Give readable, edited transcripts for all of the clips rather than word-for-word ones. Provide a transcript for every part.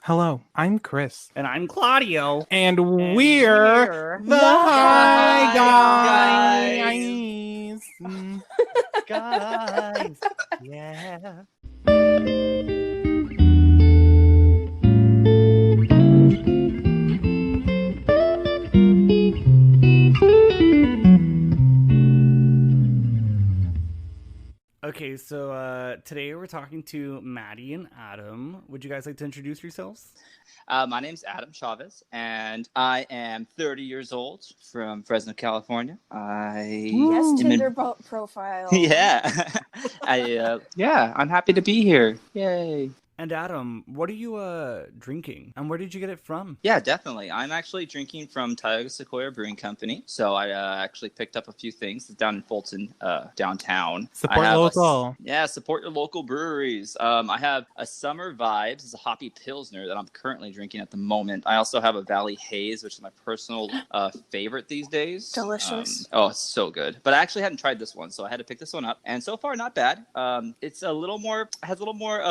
Hello, I'm Chris. And I'm Claudio. And we're the Hi Guys. Guys. Yeah. Okay, so today we're talking to Maddie and Adam. Would you guys like to introduce yourselves? My name's Adam Chavez, and I am 30 years old from Fresno, California. Yes, Tinder profile. Yeah. I'm happy to be here. Yay. And Adam, what are you drinking? And where did you get it from? Yeah, definitely. I'm actually drinking from Tioga Sequoia Brewing Company. So I actually picked up a few things down in Fulton, downtown. Support local. Support your local breweries. I have a Summer Vibes. It's a hoppy Pilsner that I'm currently drinking at the moment. I also have a Valley Haze, which is my personal favorite these days. Delicious. It's so good. But I actually hadn't tried this one, so I had to pick this one up. And so far, not bad. It's has a little more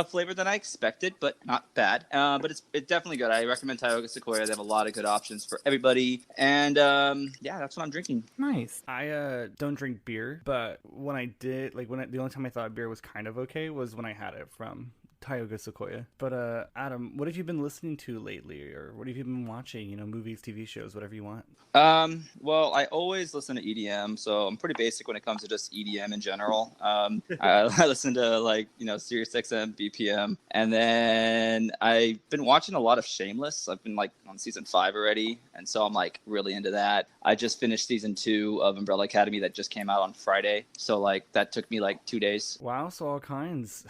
flavor than I expected, but not bad. But it's definitely good. I recommend Tioga Sequoia. They have a lot of good options for everybody. And that's what I'm drinking. Nice. I don't drink beer, but when I did, the only time I thought beer was kind of okay was when I had it from Tioga Sequoia. But Adam, what have you been listening to lately, or what have you been watching? Movies, TV shows, whatever you want. Well, I always listen to EDM, so I'm pretty basic when it comes to just EDM in general. I listen to Sirius XM, BPM, and then I've been watching a lot of Shameless. I've been on season 5 already, and so I'm really into that. I just finished season 2 of Umbrella Academy that just came out on Friday, so that took me 2 days. Wow, so all kinds.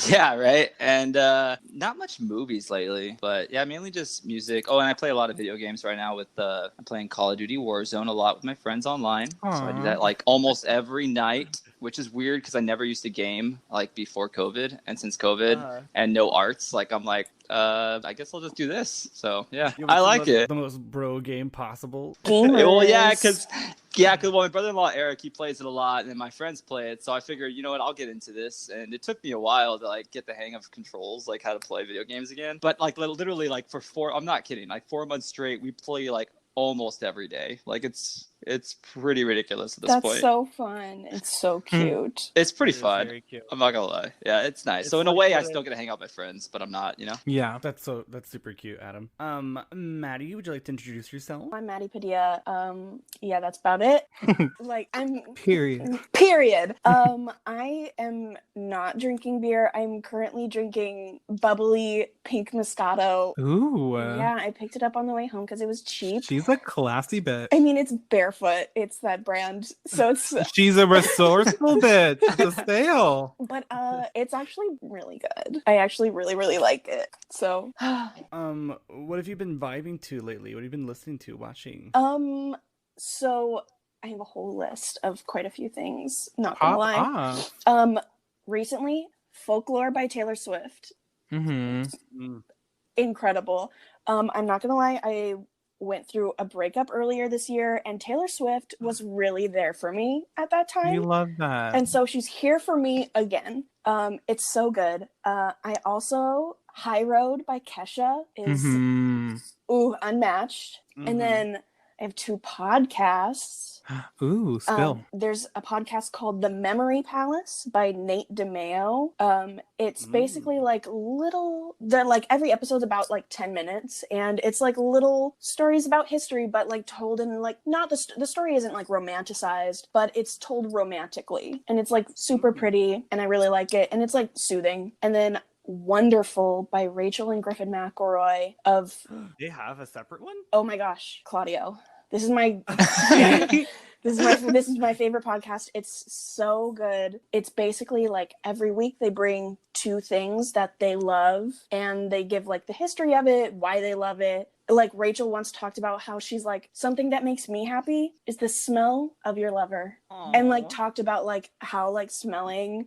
Yeah, right. And not much movies lately, but yeah, mainly just music. Oh, and I play a lot of video games right now with I'm playing Call of Duty Warzone a lot with my friends online. Aww. So I do that almost every night, which is weird because I never used to game before COVID, and since COVID and no arts, I'm I guess I'll just do this. So yeah, I like it. The most bro game possible. Well, because my brother-in-law Eric, he plays it a lot, and then my friends play it. So I figured, you know what, I'll get into this. And it took me a while to get the hang of controls, how to play video games again. But literally for I'm not kidding, 4 months straight, we play almost every day. It's pretty ridiculous at this point. That's so fun. It's so cute. It's pretty fun. Very cute. I'm not gonna lie. Yeah, it's nice. So in a way, I still get to hang out with my friends, but I'm not, Yeah. That's super cute, Adam. Maddie, would you like to introduce yourself? I'm Maddie Padilla. Yeah, that's about it. Period. I am not drinking beer. I'm currently drinking bubbly pink Moscato. Ooh. Yeah, I picked it up on the way home because it was cheap. She's a classy bitch. I mean, it's Barefoot. It's that brand. So it's She's a resourceful bitch. It's a sale. But it's actually really good. I actually really, really like it. So what have you been vibing to lately? What have you been listening to, watching? So I have a whole list of quite a few things. Not gonna lie. Recently, Folklore by Taylor Swift. Mm-hmm. Incredible. I'm not gonna lie, I went through a breakup earlier this year, and Taylor Swift was really there for me at that time. You love that. And so she's here for me again. It's so good. I also High Road by Kesha is unmatched. Mm-hmm. And then I have 2 podcasts. Ooh, spill. There's a podcast called The Memory Palace by Nate DeMeo. It's basically every episode's about 10 minutes, and it's little stories about history, but told in not the story isn't romanticized, but it's told romantically, and it's super pretty, and I really like it, and it's soothing. And then Wonderful by Rachel and Griffin McElroy of They have a separate one? Oh my gosh, Claudio. This is my this is my favorite podcast. It's so good. It's basically every week they bring 2 things that they love, and they give the history of it, why they love it. Rachel once talked about how she's something that makes me happy is the smell of your lover. Aww. And talked about how smelling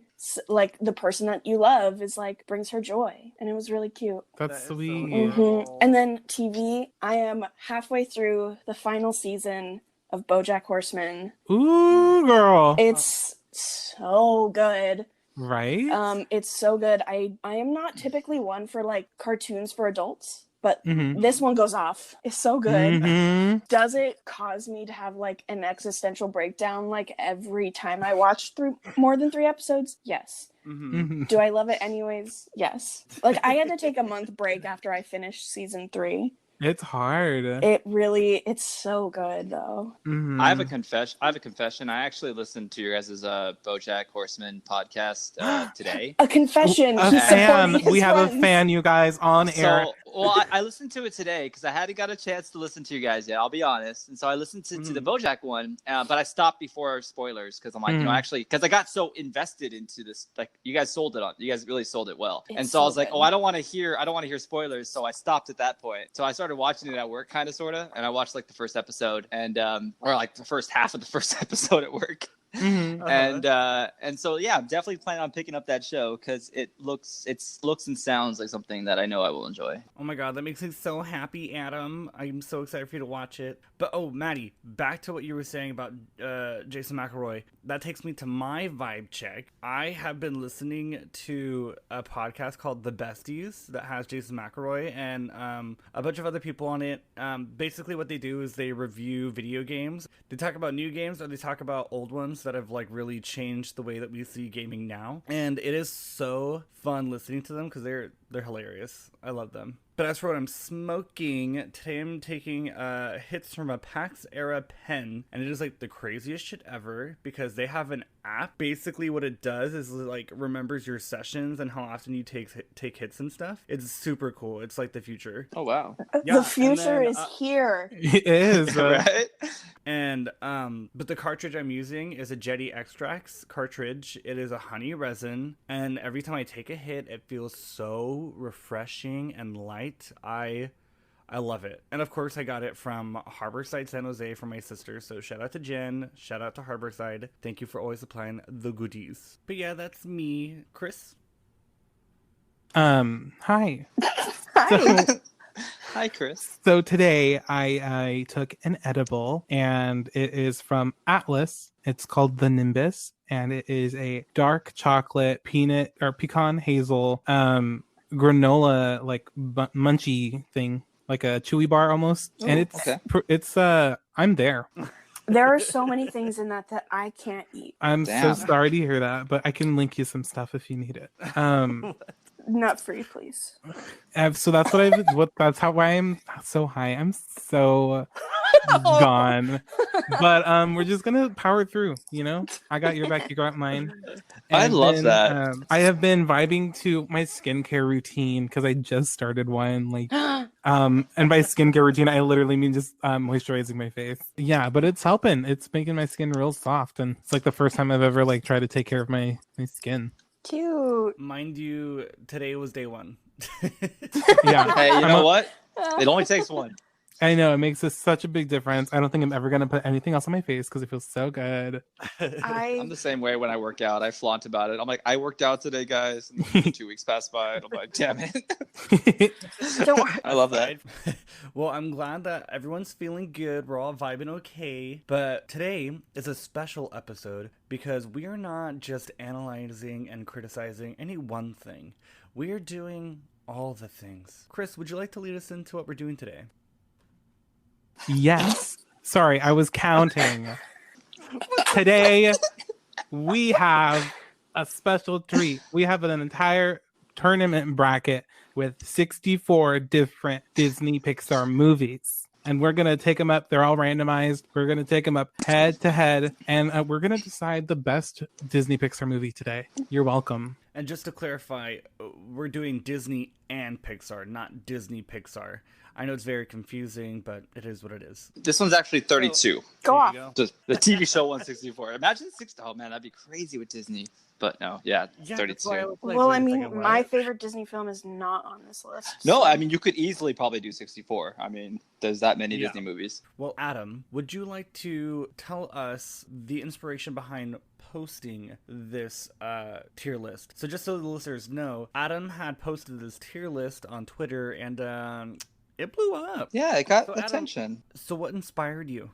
the person that you love is brings her joy, and it was really cute. That's sweet. And then TV, I am halfway through the final season of BoJack Horseman. Ooh, girl. It's so good. Right? It's so good. I am not typically one for like cartoons for adults, but Mhm. this one goes off. It's so good. Mhm. Does it cause me to have like an existential breakdown like every time I watch through more than 3 episodes? Yes. Mm-hmm. Do I love it anyways? Yes. Like I had to take a month break after I finished season 3. It's hard. It's so good though. Mhm. I have a confession. I actually listened to your guys' BoJack Horseman podcast today. A confession. A He's fan. supporting his We have a friends. fan, you guys, on air. So, well, I listened to it today because I hadn't got a chance to listen to you guys yet. I'll be honest. And so I listened to the BoJack one, but I stopped before spoilers because I'm like, actually, because I got so invested into this. Like, you guys really sold it well. It's And so I was so like, good. oh, I don't want to hear spoilers. So I stopped at that point. So I started watching it at work, kind of, sorta, and I watched like the first episode and or like the first half of the first episode at work. Mhm. And so yeah, I'm definitely planning on picking up that show because it looks and sounds like something that I know I will enjoy. Oh my god, that makes me so happy, Adam. I'm so excited for you to watch it. But oh, Maddie, back to what you were saying about Jason McElroy. That takes me to my vibe check. I have been listening to a podcast called The Besties that has Jason McElroy and a bunch of other people on it. Basically what they do is they review video games. They talk about new games or they talk about old ones that have like really changed the way that we see gaming now. And it is so fun listening to them because they're hilarious. I love them. But as for what I'm smoking, today I'm taking hits from a PAX era pen, and it is like the craziest shit ever because they have an app. Basically what it does is like remembers your sessions and how often you take hits and stuff. It's super cool. It's like the future. Oh wow. Yeah, The future and then, is here. It is. Right? And but the cartridge I'm using is a Jetty Extracts cartridge. It is a honey resin, and every time I take a hit, it feels so refreshing and light. I love it. And of course, I got it from Harborside, San Jose from my sister. So shout out to Jen. Shout out to Harborside. Thank you for always supplying the goodies. But yeah, that's me, Chris. Hi. Hi. Hi, Chris. So today I took an edible, and it is from Atlas. It's called the Nimbus, and it is a dark chocolate peanut or pecan hazel granola like munchy thing, like a chewy bar almost. Ooh, and it's I'm there. There are so many things in that I can't eat. I'm Damn. so sorry to hear that, but I can link you some stuff if you need it. Nut free, please. So that's that's why I'm so high. I'm so gone. But we're just gonna power through, you know? I got your back, you got mine. I And love then, that. I have been vibing to my skincare routine because I just started one. Like and by skincare routine I literally mean just moisturizing my face. Yeah, but it's helping. It's making my skin real soft, and it's like the first time I've ever like tried to take care of my skin. Cute. Mind you, today was day one. Yeah. Hey, you I'm know a- what? It only takes one. I know, it makes such a big difference. I don't think I'm ever gonna put anything else on my face because it feels so good. I'm the same way when I work out. I flaunt about it. I'm like, I worked out today, guys. And then 2 weeks pass by, and I'm like, damn it. Don't I love that. Well, I'm glad that everyone's feeling good. We're all vibing okay. But today is a special episode because we are not just analyzing and criticizing any one thing. We are doing all the things. Chris, would you like to lead us into what we're doing today? Yes. Sorry, I was counting. Today, we have a special treat. We have an entire tournament bracket with 64 different Disney Pixar movies. And we're going to take them up. They're all randomized. We're going to take them up head to head. And we're going to decide the best Disney Pixar movie today. You're welcome. And just to clarify, we're doing Disney and Pixar, not Disney Pixar. I know it's very confusing, but it is what it is. This one's actually 32. go off. The TV show 164. Imagine 60. Oh man, that'd be crazy with Disney. But no, yeah, 32. Well, I mean, my favorite Disney film is not on this list. No, so- I mean you could easily probably do 64. I mean, there's that many Yeah. Disney movies. Well, Adam, would you like to tell us the inspiration behind posting this tier list? So just so the listeners know, Adam had posted this tier list on Twitter, and it blew up. Yeah, it got So, Adam, attention. So what inspired you?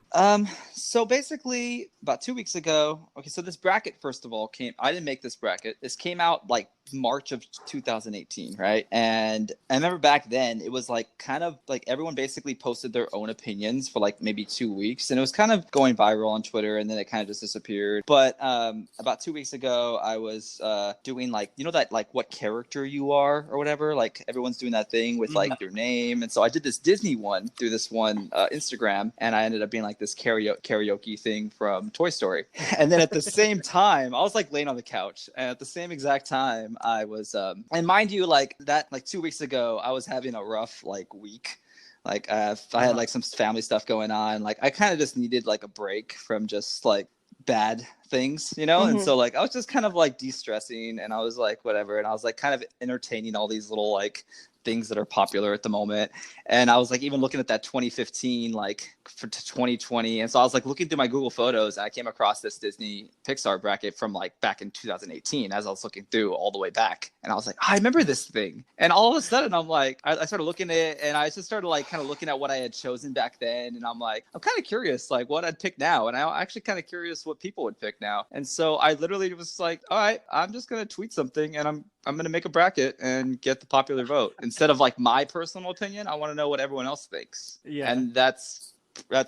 So basically about 2 weeks ago, okay, so this bracket, first of all, I didn't make this bracket. This came out like March of 2018, right? And I remember back then it was like kind of like everyone basically posted their own opinions for like maybe 2 weeks, and it was kind of going viral on Twitter, and then it kind of just disappeared. But about 2 weeks ago, I was doing like, you know, that like what character you are or whatever, like everyone's doing that thing with like your name. And so I did this Disney one through this one Instagram, and I ended up being like this karaoke thing from Toy Story. And then at the same time, I was like laying on the couch, and at the same exact time I was and mind you, like that, like 2 weeks ago I was having a rough like week. Like I had like some family stuff going on. Like I kind of just needed like a break from just like bad things, you know? And so like I was just kind of like de-stressing, and I was like whatever, and I was like kind of entertaining all these little like things that are popular at the moment. And I was like even looking at that 2015 like for 2020, and so I was like looking through my Google Photos, and I came across this Disney Pixar bracket from like back in 2018 as I was looking through all the way back, and I was like, I remember this thing. And all of a sudden I'm like, I started looking at it, and I just started like kind of looking at what I had chosen back then, and I'm like, I'm kind of curious like what I'd pick now, and I'm actually kind of curious what people would pick now. And so I literally was like, all right, I'm just gonna tweet something, and I'm going to make a bracket and get the popular vote. Instead of like my personal opinion, I want to know what everyone else thinks. Yeah. And that's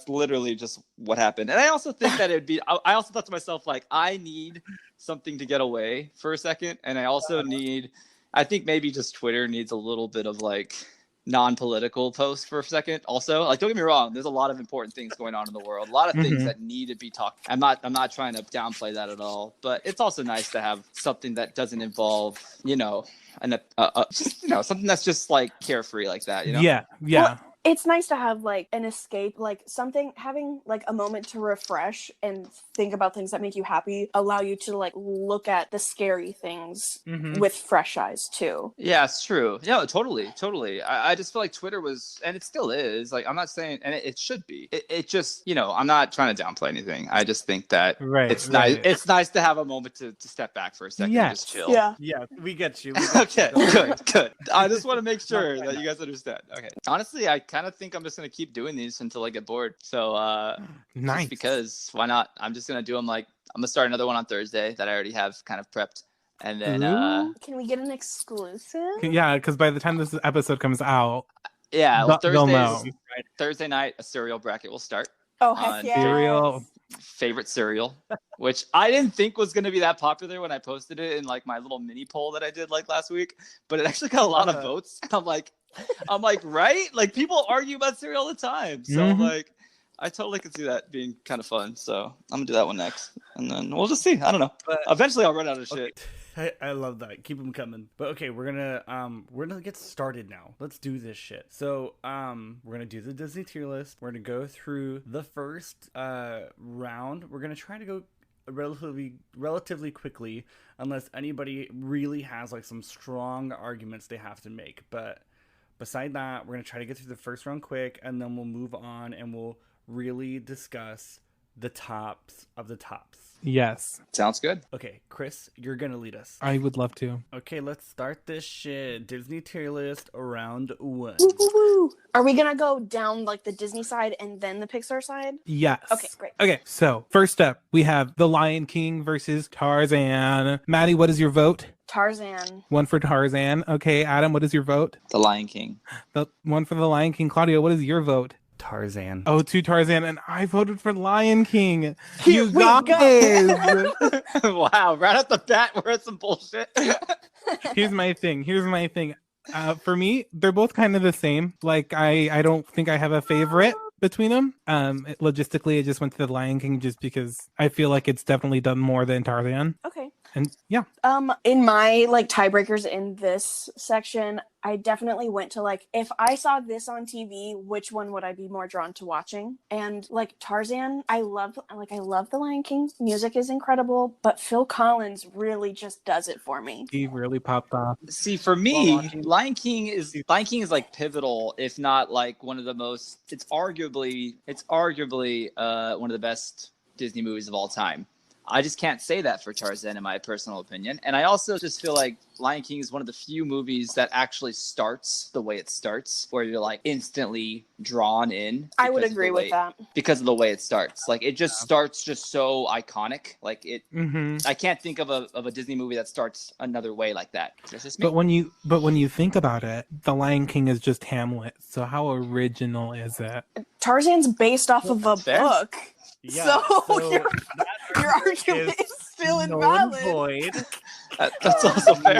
literally just what happened. And I also think that I also thought to myself, like, I need something to get away for a second. And I also I think maybe just Twitter needs a little bit of like non-political posts for a second. Also, like, don't get me wrong, there's a lot of important things going on in the world, a lot of things that need to be talked. I'm not trying to downplay that at all, but it's also nice to have something that doesn't involve, you know, just, you know, something that's just like carefree like that, you know? Yeah. Well, it's nice to have like an escape, like something, having like a moment to refresh and think about things that make you happy, allow you to like look at the scary things with fresh eyes too. Yeah, it's true. Yeah, totally. I just feel like Twitter was, and it still is, like, I'm not saying, and it should be. It just, you know, I'm not trying to downplay anything. I just think that nice. It's nice to have a moment to step back for a second and just chill. Yeah, we get you. Okay, good. I just want to make sure that you guys understand. Okay. Honestly, I kind of think I'm just gonna keep doing these until I get bored. So nice. Just because why not? I'm just gonna do them. Like, I'm gonna start another one on Thursday that I already have kind of prepped, and then can we get an exclusive? Yeah, because by the time this episode comes out, well, they'll know. Thursday night a cereal bracket will start. Oh, heck yes. Cereal. Favorite cereal, which I didn't think was going to be that popular when I posted it in like my little mini poll that I did like last week, but it actually got a lot of votes. And I'm like, right? Like, people argue about cereal all the time. So I'm like, I totally could see that being kind of fun. So I'm gonna do that one next, and then we'll just see. I don't know. But eventually I'll run out of shit. I love that. Keep them coming. But okay, we're gonna get started now. Let's do this shit. So we're gonna do the Disney tier list. We're gonna go through the first round. We're gonna try to go relatively quickly, unless anybody really has like some strong arguments they have to make. But beside that, we're gonna try to get through the first round quick, and then we'll move on and we'll really discuss the tops of the tops. Yes. Sounds good. Okay, Chris, you're gonna lead us. I would love to. Okay, let's start this shit. Disney tier list round 1. Woo. Are we gonna go down like the Disney side and then the Pixar side? Yes. Okay, great. Okay, so first up, we have The Lion King versus Tarzan. Maddie, what is your vote? Tarzan. One for Tarzan. Okay, Adam, what is your vote? The Lion King. The one for The Lion King. Claudio, what is your vote? Tarzan. Oh, to Tarzan, and I voted for Lion King. Here you we guys. Wow, right off the bat, we're at some bullshit. Here's my thing. For me, they're both kind of the same. Like, I don't think I have a favorite between them. Logistically, I just went to The Lion King just because I feel like it's definitely done more than Tarzan. Okay. And yeah. In my like tiebreakers in this section, I definitely went to like, if I saw this on TV, which one would I be more drawn to watching? And like Tarzan, I love The Lion King. Music is incredible, but Phil Collins really just does it for me. He really popped off. See, for me, Lion King is like pivotal, if not like one of the most. It's arguably one of the best Disney movies of all time. I just can't say that for Tarzan, in my personal opinion. And I also just feel like Lion King is one of the few movies that actually starts the way it starts, where you're like instantly drawn in. I would agree with that. Because of the way it starts. Like, it just starts just so iconic. Like, I can't think of a Disney movie that starts another way like that. That's just me. But when you think about it, The Lion King is just Hamlet. So how original is it? Tarzan's based off of a fair. book. Yeah, So your argument is still invalid. Void. That's also fair.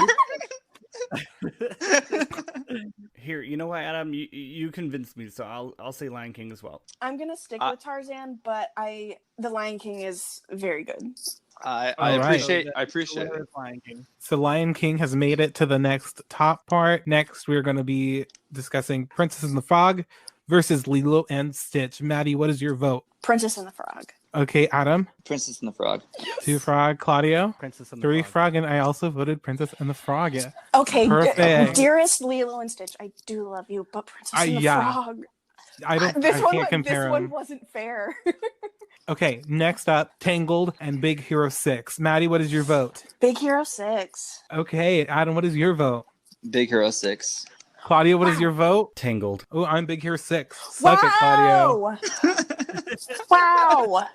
Here, you know what, Adam? You convinced me, so I'll say Lion King as well. I'm gonna stick with Tarzan, but The Lion King is very good. I Right. appreciate it. Lion King. So Lion King has made it to the next top part. Next, we're going to be discussing Princess and the Frog versus Lilo and Stitch. Maddie, what is your vote? Princess and the Frog. Okay, Adam. Princess and the Frog. 2 Frog. Claudio. Princess and the 3 Frog. Frog. And I also voted Princess and the Frog. Yeah. Okay, Perfect. dearest Lilo and Stitch, I do love you, but Princess and the Frog. I can't compare This one them. wasn't fair. Okay, next up, Tangled and Big Hero 6. Maddie, what is your vote? Big Hero 6. Okay, Adam, what is your vote? Big Hero 6. Claudia, what is your vote? Tangled. Oh, I'm Big Hero 6. Suck it, Claudio. Wow.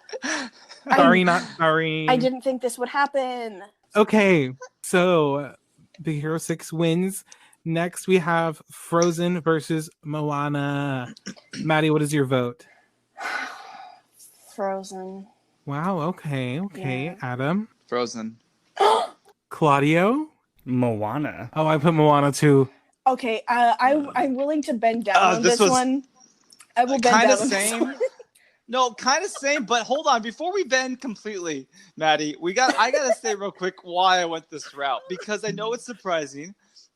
Sorry, not sorry. I didn't think this would happen. Okay, so Big Hero 6 wins. Next, we have Frozen versus Moana. Maddie, what is your vote? Frozen. Wow, okay. Yeah. Adam? Frozen. Claudio? Moana. Oh, I put Moana too. Okay, I'm willing to bend down on this this was one. I will bend Kind down of on this same. one. No, kind of same, but hold on. Before we bend completely, Maddie, I gotta say real quick why I went this route, because I know it's surprising,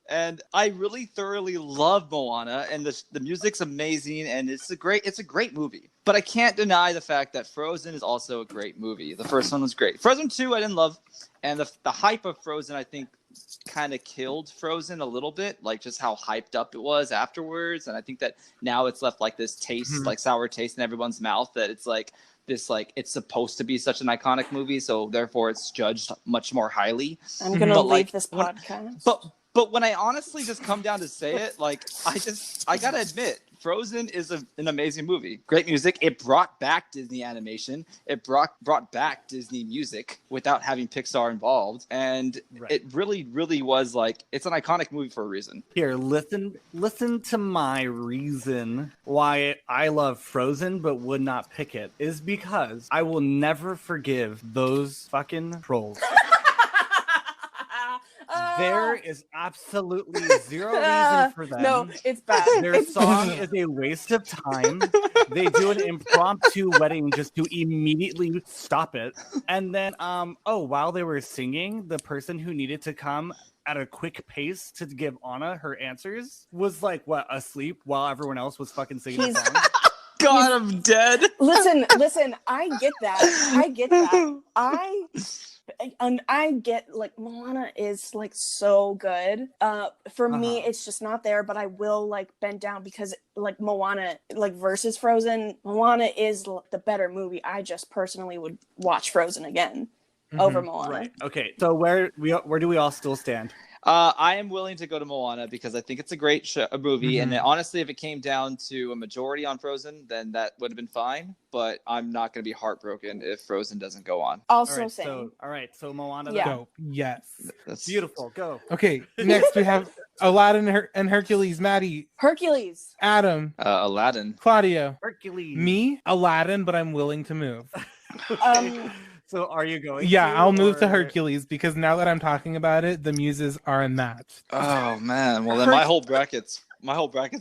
and I really thoroughly love Moana, and the music's amazing, and it's a great movie. But I can't deny the fact that Frozen is also a great movie. The first one was great. Frozen 2 I didn't love, and the hype of Frozen I think kind of killed Frozen a little bit, like just how hyped up it was afterwards. And I think that now it's left like this taste, like sour taste in everyone's mouth, that it's like this, like it's supposed to be such an iconic movie, so therefore it's judged much more highly. I'm gonna leave this podcast. But when I honestly just come down to say it, like I gotta admit, Frozen is an amazing movie. Great music. It brought back Disney animation. It brought back Disney music without having Pixar involved. And it really, really was like, it's an iconic movie for a reason. Here, listen to my reason why I love Frozen but would not pick it is because I will never forgive those fucking trolls. There is absolutely zero reason for them. No, it's bad. Their song is a waste of time. They do an impromptu wedding just to immediately stop it. And then, while they were singing, the person who needed to come at a quick pace to give Anna her answers was like, asleep while everyone else was fucking singing the song? God, I'm dead. Listen, I get that. I get, like, Moana is like so good. For me, it's just not there, but I will like bend down because like Moana, like versus Frozen, Moana is the better movie. I just personally would watch Frozen again over Moana. Right. Okay. So where do we all still stand? I am willing to go to Moana because I think it's a great movie. And honestly, if it came down to a majority on Frozen, then that would have been fine. But I'm not going to be heartbroken if Frozen doesn't go on. Also, all right, so Moana. Yeah. Go. Yes. That's Beautiful. Go. Okay, next we have Aladdin and Hercules. Maddie. Hercules. Adam. Aladdin. Claudio. Hercules. Me, Aladdin, but I'm willing to move. So are you going? Yeah, I'll move to or- Hercules because now that I'm talking about it, the muses are unmatched. Oh man. Well, then my whole bracket's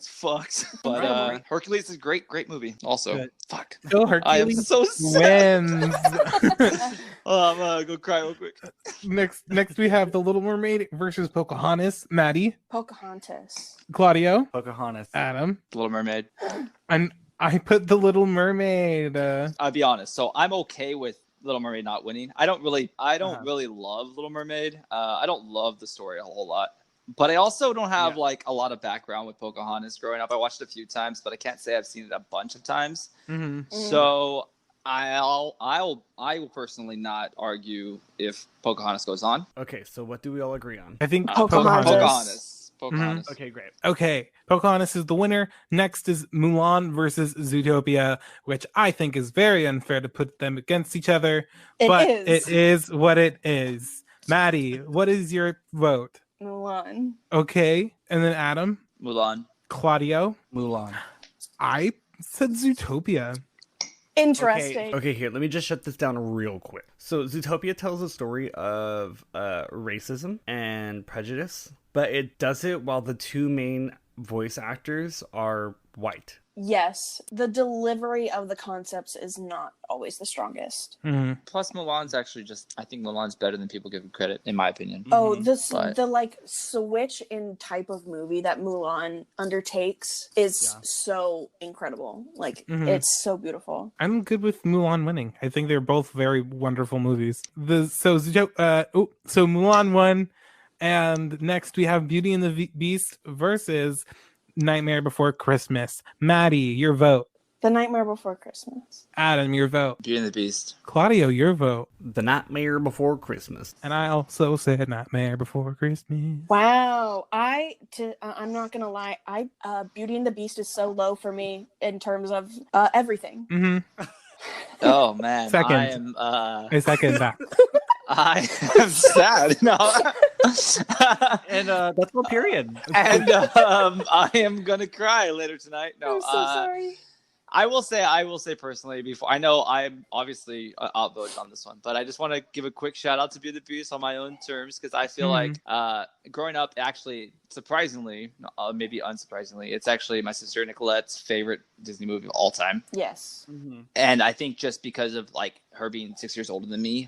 fucked. But Hercules is a great movie. Also, Good. fuck. So I am Hercules so sad. wins. Oh, I'm gonna go cry real quick. Next we have The Little Mermaid versus Pocahontas. Maddie. Pocahontas. Claudio. Pocahontas. Adam. Little Mermaid. And I put The Little Mermaid. I'll be honest. So I'm okay with Little Mermaid not winning. I don't really love Little Mermaid. I don't love the story a whole lot. But I also don't have like a lot of background with Pocahontas growing up. I watched it a few times, but I can't say I've seen it a bunch of times. Mm-hmm. So I will personally not argue if Pocahontas goes on. Okay, so what do we all agree on? I think Pocahontas. Pocahontas. Okay, great. Okay, Pocahontas is the winner. Next is Mulan versus Zootopia, which I think is very unfair to put them against each other. But it is what it is. Maddie, what is your vote? Mulan. Okay, and then Adam, Mulan. Claudio, Mulan. I said Zootopia. Interesting. Okay, here, let me just shut this down real quick. So Zootopia tells a story of racism and prejudice, but it does it while the two main voice actors are white. Yes, the delivery of the concepts is not always the strongest. Mhm. Plus, Mulan's actually I think Mulan's better than people give him credit, in my opinion. Oh, But- the like switch in type of movie that Mulan undertakes is so incredible. Like it's so beautiful. I'm good with Mulan winning. I think they're both very wonderful movies. So Mulan won, and next we have Beauty and the Beast versus Nightmare Before Christmas. Maddie, your vote. The Nightmare Before Christmas. Adam, your vote. Beauty and the Beast. Claudio, your vote. The Nightmare Before Christmas. And I also said Nightmare Before Christmas. Wow, I'm not gonna lie. Beauty and the Beast is so low for me in terms of everything. Mm-hmm. Oh man, Second. I second that. I am sad. No. And that's what period. And I am gonna cry later tonight. No, I'm so sorry. I will say personally, before I know I'm obviously outvoted on this one, but I just want to give a quick shout out to Beauty and the Beast on my own terms, because I feel like growing up, actually, surprisingly, maybe unsurprisingly, it's actually my sister Nicolette's favorite Disney movie of all time. Yes. And I think just because of like her being 6 years older than me,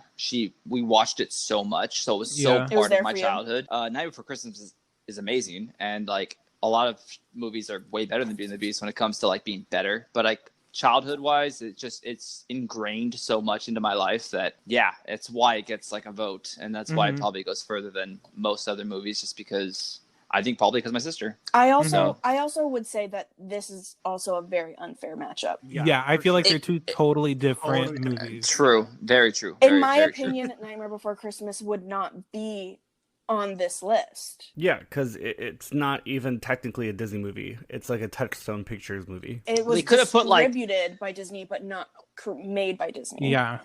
we watched it so much, so it was so Yeah. It was part there of my for you. childhood. Night Before Christmas is amazing, and like a lot of movies are way better than Beauty and the Beast when it comes to like being better. But like childhood wise, it's ingrained so much into my life that it's why it gets like a vote, and that's why it probably goes further than most other movies, just because I think probably because my sister. I also would say that this is also a very unfair matchup. Yeah, I feel like they're two totally different movies. True, very true. In Very, my very true. opinion, Nightmare Before Christmas would not be on this list. Yeah, because it's not even technically a Disney movie. It's like a Touchstone Pictures movie. It was They could have put, like- distributed by Disney, but not made by Disney. Yeah.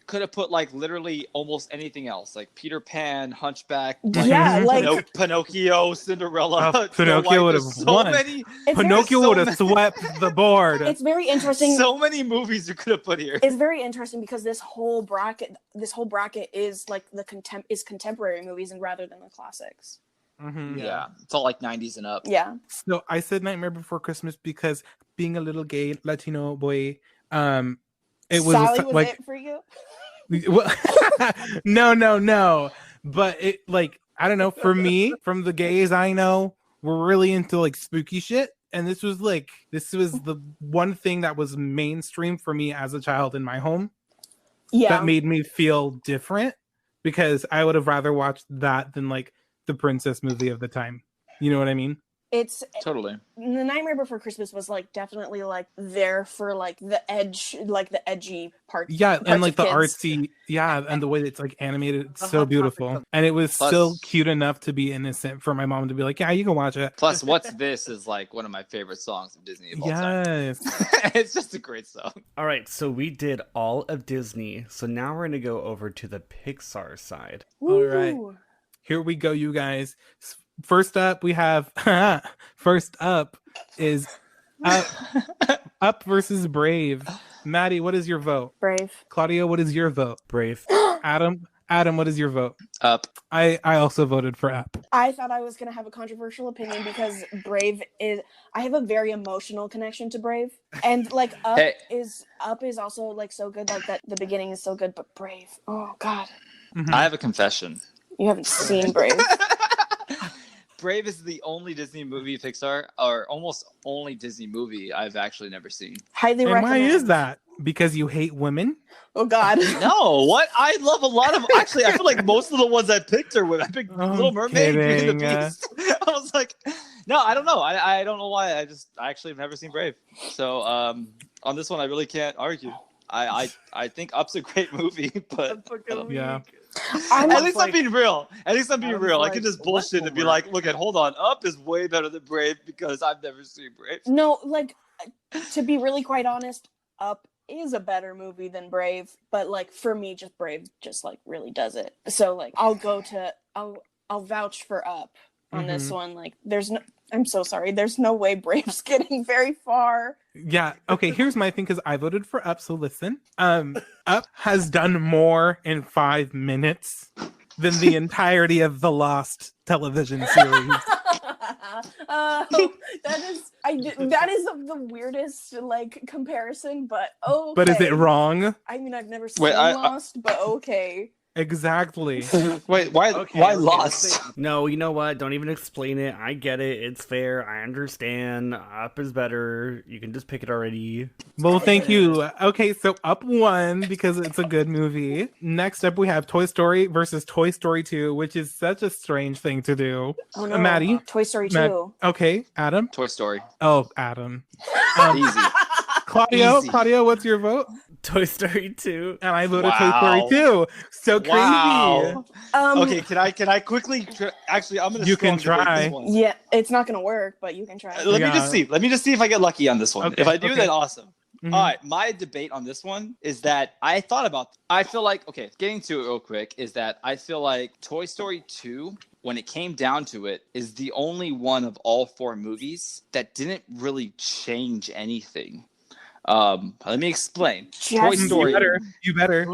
Could have put like literally almost anything else, like Peter Pan, Hunchback, Yeah, like Pinocchio, Cinderella. Pinocchio would have there's won. Many, it's Pinocchio so would have many- swept the board. it's very interesting. so many movies you could have put here. It's very interesting because this whole bracket is like contemporary movies and rather than the classics. Mhm. Yeah, it's all like 90s and up. Yeah. So I said Nightmare Before Christmas because being a little gay Latino boy, it was Sally was like it for you? well, no. But it like I don't know. For me, from the gays I know, we're really into like spooky shit, and this was the one thing that was mainstream for me as a child in my home. Yeah. That made me feel different, because I would have rather watched that than like the princess movie of the time. You know what I mean? It's Totally. The Nightmare Before Christmas was like definitely like there for like the edge, like the edgy part. Yeah, and like the kids. artsy, and the way that it's like animated, it's The so Hot beautiful, Topic. and it was Plus- still cute enough to be innocent for my mom to be like, yeah, you can watch it. Plus, What's This is like one of my favorite songs of Disney of all time. Yes. It's just a great song. All right, so we did all of Disney. So now we're going to go over to the Pixar side. All right. Woo. Here we go, you guys. First up, we have first up is Up versus Brave. Maddie, what is your vote? Brave. Claudio, what is your vote? Brave. Adam, what is your vote? Up. I also voted for Up. I thought I was gonna have a controversial opinion because Brave is. I have a very emotional connection to Brave, and like Up Hey. is also like so good. Like that, the beginning is so good, but Brave. Oh God, I have a confession. you haven't seen Brave. Brave is the only Disney movie Pixar, or almost only Disney movie I've actually never seen. Highly And why recommend. is that? Because you hate women? Oh God. No, what? I love a lot of. Actually, I feel like most of the ones I picked are women. I picked I'm Little Mermaid, Beauty and the kidding. Beast. I was like, no, I don't know. I don't know why. I actually have never seen Brave. So on this one, I really can't argue. I think Up's a great movie, but Yeah. I'm at least like- I'm being real. At least I'm being Adam's real. I like, can just what bullshit and be will like, work? look, hold on, Up is way better than Brave because I've never seen Brave. no, like, to be really quite honest, Up is a better movie than Brave, but like for me, just Brave just like really does it. So like I'll vouch for Up on this one. Like I'm so sorry. There's no way Brave's getting very far. Yeah. Okay. Here's my thing, because I voted for Up. So listen. Up has done more in 5 minutes than the entirety of the Lost television series. That is the weirdest like comparison, but okay. But is it wrong? I mean, I've never Wait, seen I- Lost, but okay. Exactly. Wait, why Okay, why okay, Lost? No, you know what? Don't even explain it. I get it. It's fair. I understand. Up is better. You can just pick it already. Well, thank you. Okay, so Up won because it's a good movie. Next up, we have Toy Story versus Toy Story 2, which is such a strange thing to do. Oh no, Maddie? Toy Story Matt- 2. Okay, Adam. Toy Story. Oh, Adam. Easy. Claudio, Easy. Claudio, what's your vote? Toy Story 2. And I voted Wow. Toy Story 2. So crazy. Wow. Um, Okay, can I quickly? Actually, I'm gonna. You can strong debate try. this one. Yeah, it's not gonna work, but you can try. Let me Yeah. just see. Let me just see if I get lucky on this one. Okay, If I do, okay. then awesome. Mhm. All right, my debate on this one is that I thought about. I feel like okay, getting to it real quick is that I feel like Toy Story 2, when it came down to it, is the only one of all 4 movies that didn't really change anything. Let me explain. Toy Jesse. Story. You better.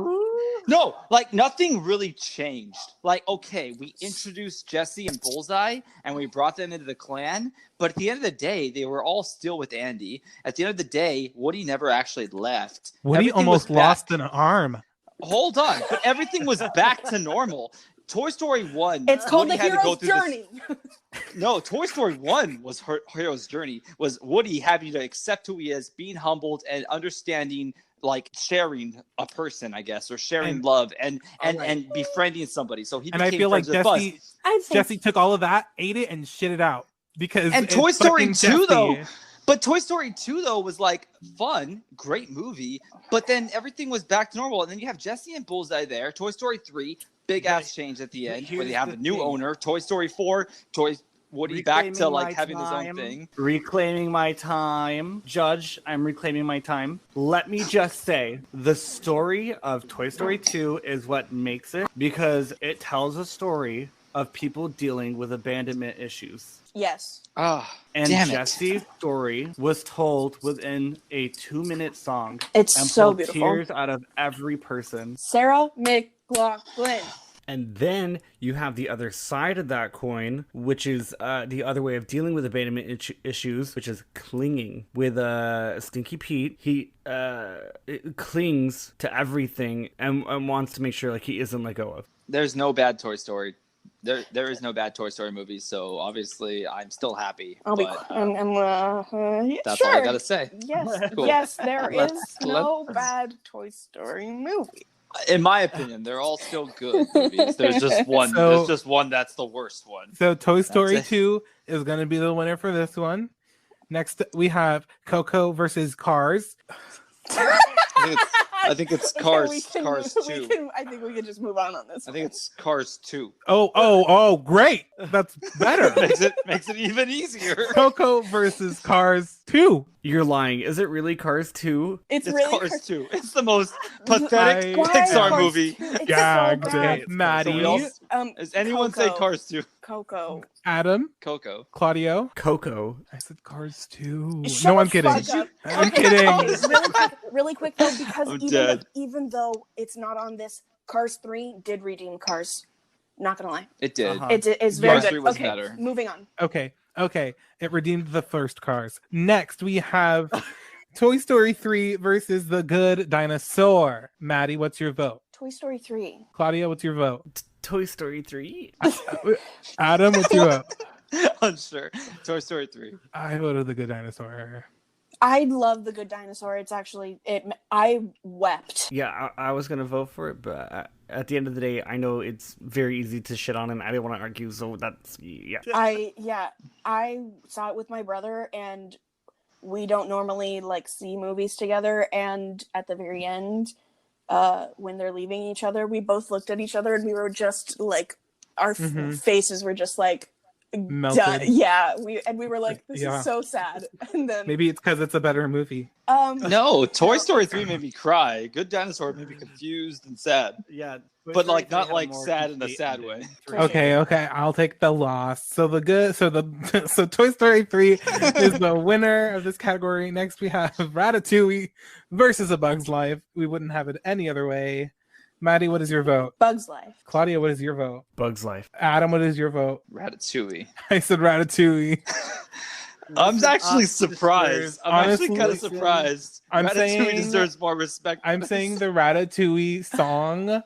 No, like nothing really changed. Like, okay, we introduced Jesse and Bullseye and we brought them into the clan, but at the end of the day, they were all still with Andy. At the end of the day, Woody never actually left. Woody Everything was almost lost back- an arm. Hold on, but everything was back to normal. Toy Story 1. It's called Woody the had to go hero's through this- journey. No, Toy Story 1 was her hero's journey. Was Woody having to accept who he is, being humbled and understanding, like sharing a person, I guess, or sharing And- love and Alright. befriending somebody. So he And I became feel like friends with Buzz. Jesse took all of that, ate it, and shit it out. Because And it's Toy Story fucking 2 Jesse. though, but Toy Story 2 though was like fun, great movie, but then everything was back to normal. And then you have Jesse and Bullseye there. Toy Story 3, big ass change at the but end where here's they have the a new thing. owner. Toy Story 4, Woody back to Reclaiming like my having his own time. thing. Reclaiming my time. Judge, I'm reclaiming my time. Let me just say, the story of Toy Story 2 is what makes it, because it tells a story of people dealing with abandonment issues. Yes. Ah, And damn it. Jesse's story was told within a 2-minute song. It's And so pulled beautiful. tears out of every person. Sarah McLachlan. And then you have the other side of that coin, which is the other way of dealing with abandonment issues, which is clinging. With Stinky Pete, he clings to everything and wants to make sure like he isn't let go of. There's no bad Toy Story. There is no bad Toy Story movies, so obviously I'm still happy. I'll be. but, Yeah, that's sure. all I gotta say. Yes, Cool. yes, there is Let's- no bad Toy Story movie. In my opinion, they're all still good movies. There's just one. So- there's just one that's the worst one. So Toy Story it. 2 is going to be the winner for this one. Next, we have Coco versus Cars. I think it's Cars. Cars 2. I think we can just move on this. I think it's Cars 2. Oh, great. That's better. makes it even easier. Coco versus Cars 2. You're lying. Is it really Cars 2? It's It's really Cars 2. It's the most pathetic Why Pixar Cars movie. 2? It's Gagged so bad. it, Maddie. So we all- Does anyone say Coco. Cars 2? Coco. Adam, Coco. Claudio. Coco. I said Cars 2. Shut No, the I'm kidding. fuck up. I'm Okay, kidding. okay, really quick though, because I'm dead. even though it's not on this, Cars 3 did redeem Cars. Not gonna lie, It did. Uh-huh. it's very Cars good. 3 was Okay, better. moving on. Okay. It redeemed the first Cars. Next, we have Toy Story 3 versus The Good Dinosaur. Maddie, what's your vote? Toy Story 3. Claudia, what's your vote? Toy Story 3? Adam, what's your vote? Unsure. Toy Story 3. I voted The Good Dinosaur. I love The Good Dinosaur. It's actually it. I wept. Yeah, I was going to vote for it, but at the end of the day, I know it's very easy to shit on and I didn't want to argue, so that's, yeah. I saw it with my brother, and we don't normally like see movies together, and at the very end, when they're leaving each other, we both looked at each other and we were just like, our faces were just like Melted. Yeah, we were like, this Yeah. is so sad. And then Maybe it's because it's a better movie. No, Toy Story 3 made me cry. Good Dinosaur made me confused and sad. Yeah, But like not like sad in a sad way. Okay, I'll take the loss. So so Toy Story 3 is the winner of this category. Next we have Ratatouille versus A Bug's Life. We wouldn't have it any other way. Maddie, what is your vote? Bug's Life. Claudia, what is your vote? Bug's Life. Adam, what is your vote? Ratatouille. I said Ratatouille. I'm actually surprised. I'm actually kind of Honestly, surprised. I'm Ratatouille saying- deserves more respect. I'm saying the Ratatouille song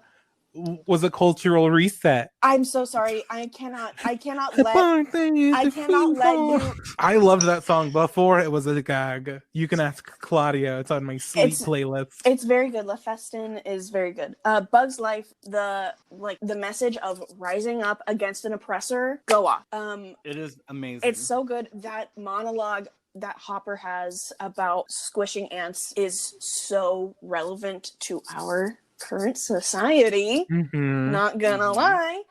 was a cultural reset. I'm so sorry. I cannot let you. I loved that song before it was a gag. You can ask Claudia. It's on my sweet playlist. It's very good. La Festin is very good. Bug's Life, the message of rising up against an oppressor. Go off. It is amazing. It's so good. That monologue that Hopper has about squishing ants is so relevant to our current society. Not gonna lie.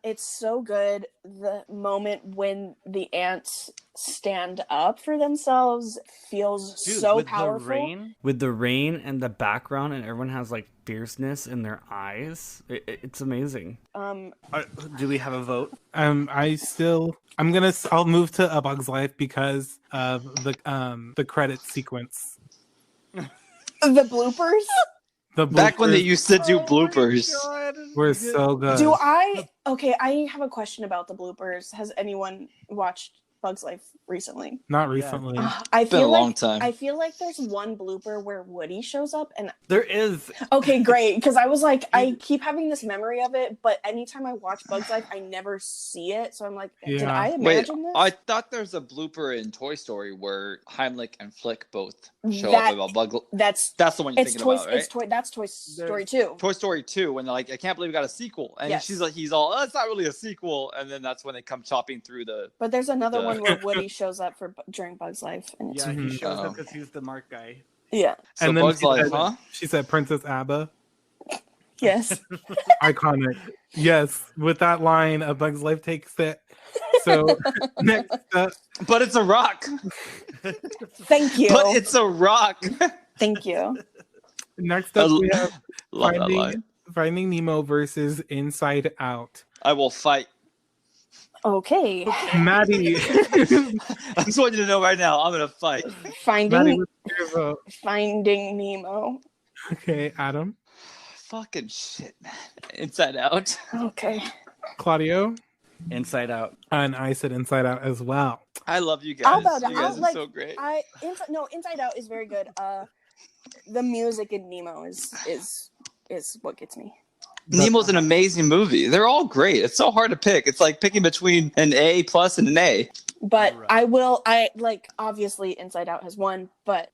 It's so good. The moment when the ants stand up for themselves feels so powerful. With the rain and the background, and everyone has like fierceness in their eyes. It's amazing. Do we have a vote? I'll move to A Bug's Life because of the credit sequence. The bloopers. Back when they used to do bloopers. Were so good. I have a question about the bloopers. Has anyone watched Bug's Life recently? Not recently. It's been a long time. I feel like there's one blooper where Woody shows up, and There is. okay, great, because I was like, I keep having this memory of it, but anytime I watch Bug's Life, I never see it. So I'm like, did Yeah. I Wait, imagine this? I thought there's a blooper in Toy Story where Heimlich and Flick both show up about Bug. That's the one you're thinking about, right? That's Toy Story 2. Toy Story 2, when they're like, I can't believe we got a sequel. And Yes. he's all, oh, it's not really a sequel. And then that's when they come chopping through the... But there's another one where Woody shows up during Bug's Life, and it's Yeah, he shows up because he's the Mark guy. yeah. So And then Bug's Life, huh? She said Princess Abba. Yes. Iconic. Yes, with that line, A Bug's Life takes it. So next up, But it's a rock. Thank you. But it's a rock. Thank you. next up we have Love that line. Finding Nemo versus Inside Out. I will fight. Okay. Maddie, I just want you to know right now, I'm going to fight. Maddie, Finding what's your vote? Nemo. Okay, Adam, Fucking shit, man. Inside Out. Okay. Claudio, Inside Out. and I said Inside Out as well. I love you I'll guys. bow down. You guys are Like, so great. Inside Out is very good. The music in Nemo is what gets me. Nemo's an amazing movie. They're all great. It's so hard to pick. It's like picking between an A plus and an A. But Right. obviously Inside Out has won, but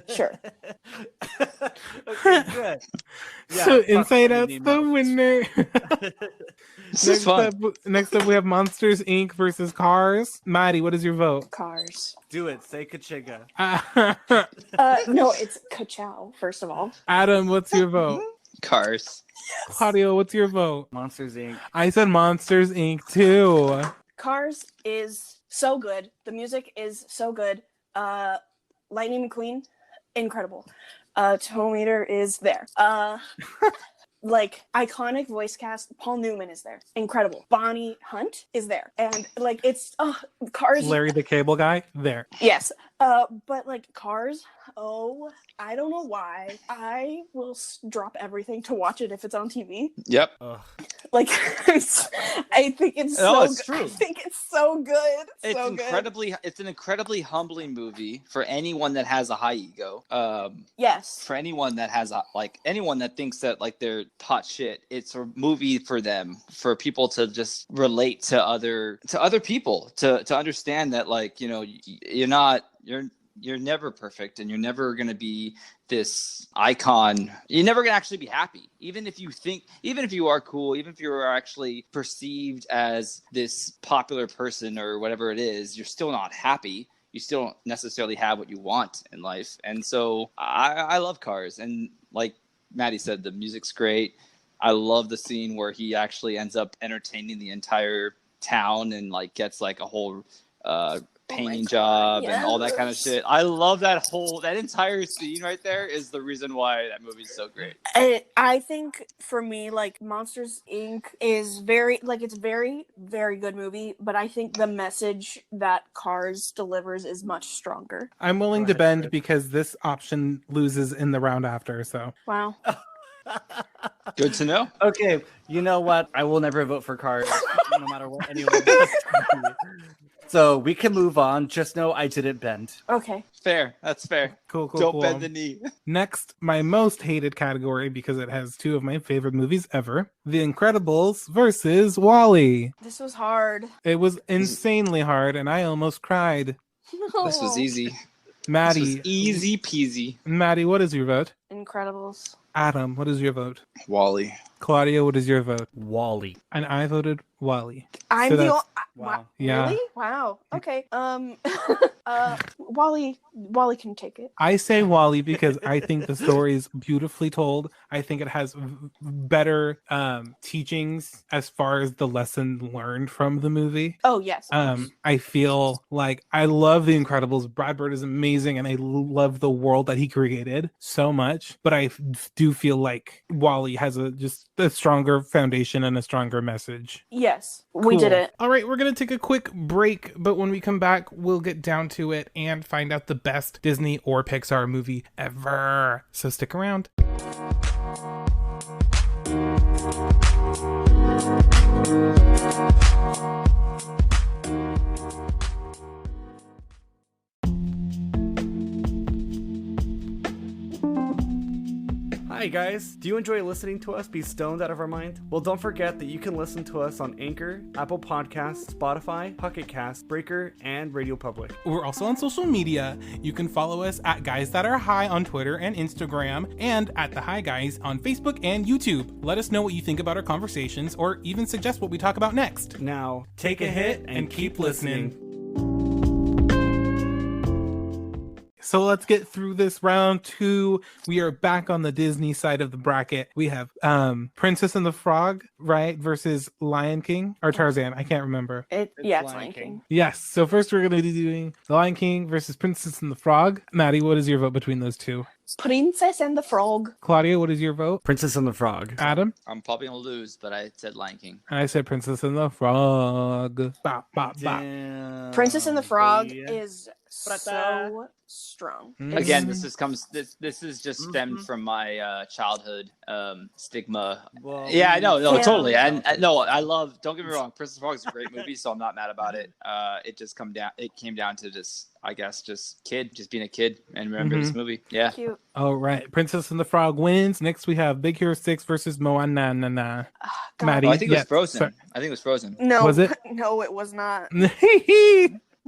sure. Okay, good. Yeah, So fuck Inside Finding Out's the Nemo. winner. This is fun. Next up, we have Monsters Inc. versus Cars. Maddie, what is your vote? Cars. Do it. Say Kachiga. No, it's Ka-chow, first of all. Adam, what's your vote? Cars. Claudio, what's your vote? Monsters Inc. I said Monsters Inc. too. Cars is so good. The music is so good. Lightning McQueen, incredible. Tone Meter is there. Like iconic voice cast. Paul Newman is there. Incredible. Bonnie Hunt is there, and like it's Cars. Larry the Cable Guy, there. Yes. But like Cars. Oh, I don't know why. I will drop everything to watch it if it's on TV. Yep. Ugh. Like, I think it's No, so. it's true. I think it's so good. It's So good. It's an incredibly humbling movie for anyone that has a high ego. Yes. For anyone that has anyone that thinks that like they're hot shit, it's a movie for them, for people to just relate to other people, to understand that like, you know, you're never perfect, and you're never going to be this icon. You're never going to actually be happy. Even if you are cool, even if you are actually perceived as this popular person or whatever it is, you're still not happy. you still don't necessarily have what you want in life. And so I love Cars. And like Maddie said, the music's great. I love the scene where he actually ends up entertaining the entire town and like gets like a whole painting job and all that kind of shit. I love that entire scene right there is the reason why that movie's so great. I think for me, like Monsters Inc. is it's very, very good movie, but I think the message that Cars delivers is much stronger. I'm willing to bend because this option loses in the round after. So Wow. Good to know. Okay, you know what? I will never vote for Cars, no matter what anyone does. So we can move on. Just know I didn't bend. Okay. Fair. That's fair. cool. Don't bend the knee. Next, my most hated category because it has two of my favorite movies ever: The Incredibles versus Wall-E. This was hard. It was insanely hard, and I almost cried. No. This was easy. Maddie, This was easy peasy. Maddie, what is your vote? Incredibles. Adam, what is your vote? Wally. Claudia, what is your vote? Wall-E. And I voted Wall-E. I'm So the that's- Wow. Yeah. Really? Wow. Okay. Wally can take it. I say Wall-E because I think the story is beautifully told. I think it has better teachings as far as the lesson learned from the movie. Oh yes. I feel like I love The Incredibles. Brad Bird is amazing, and I love the world that he created so much. But I do feel like Wall-E has just a stronger foundation and a stronger message. Yes. We did Cool. it. All right, we're going to take a quick break, but when we come back, we'll get down to it and find out the best Disney or Pixar movie ever. So stick around. Hi guys, do you enjoy listening to us be stoned out of our mind? Well, don't forget that you can listen to us on Anchor, Apple Podcasts, Spotify, Pocket Cast, Breaker, and Radio Public. We're also on social media. You can follow us at Guys That Are High on Twitter and Instagram, and at The High Guys on Facebook and YouTube. Let us know what you think about our conversations, or even suggest what we talk about next. Now, Take a hit and keep listening. So let's get through this round two. We are back on the Disney side of the bracket. We have Princess and the Frog, right, versus Lion King or Tarzan. I can't remember. It's Lion King. Yes. So first we're going to be doing The Lion King versus Princess and the Frog. Maddie, what is your vote between those two? Princess and the Frog. Claudia, what is your vote? Princess and the Frog. Adam? I'm probably gonna lose, but I said Lion King. And I said Princess and the Frog. Bop, bop, bop. Damn, Princess and the Frog yeah. is so strong. Mm. Again, this is just stemmed from my childhood stigma. Well, Yeah, I know, no, Yeah. totally. And no, I love. Don't get me wrong, Princess Frog is a great movie, so I'm not mad about it. It came down to just being a kid and remember this movie. Yeah. Cute. All right. Princess and the Frog wins. Next we have Big Hero 6 versus Moana. God. Maddie. Oh, I think it was yes, Frozen. sorry. I think it was Frozen. No. Was it? No, it was not.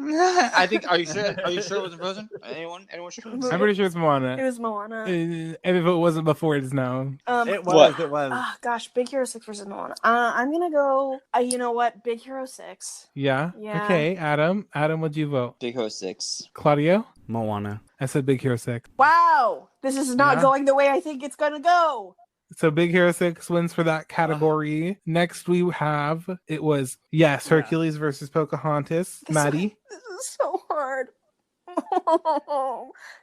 I think. Are you sure? Are you sure it was Frozen? Anyone sure? I'm pretty sure it's Moana. It was Moana. If it wasn't before, it is now. It was. What? It was. Gosh, Big Hero 6 versus Moana. I'm gonna go. You know what? Big Hero 6. Yeah? Yeah. Okay, Adam. Adam, what'd you vote? Big Hero 6. Claudio? Moana. I said Big Hero 6. Wow, this is not Yeah. going the way I think it's gonna go. So Big Hero 6 wins for that category. Next we have, Hercules versus Pocahontas. Maddie? This is so hard.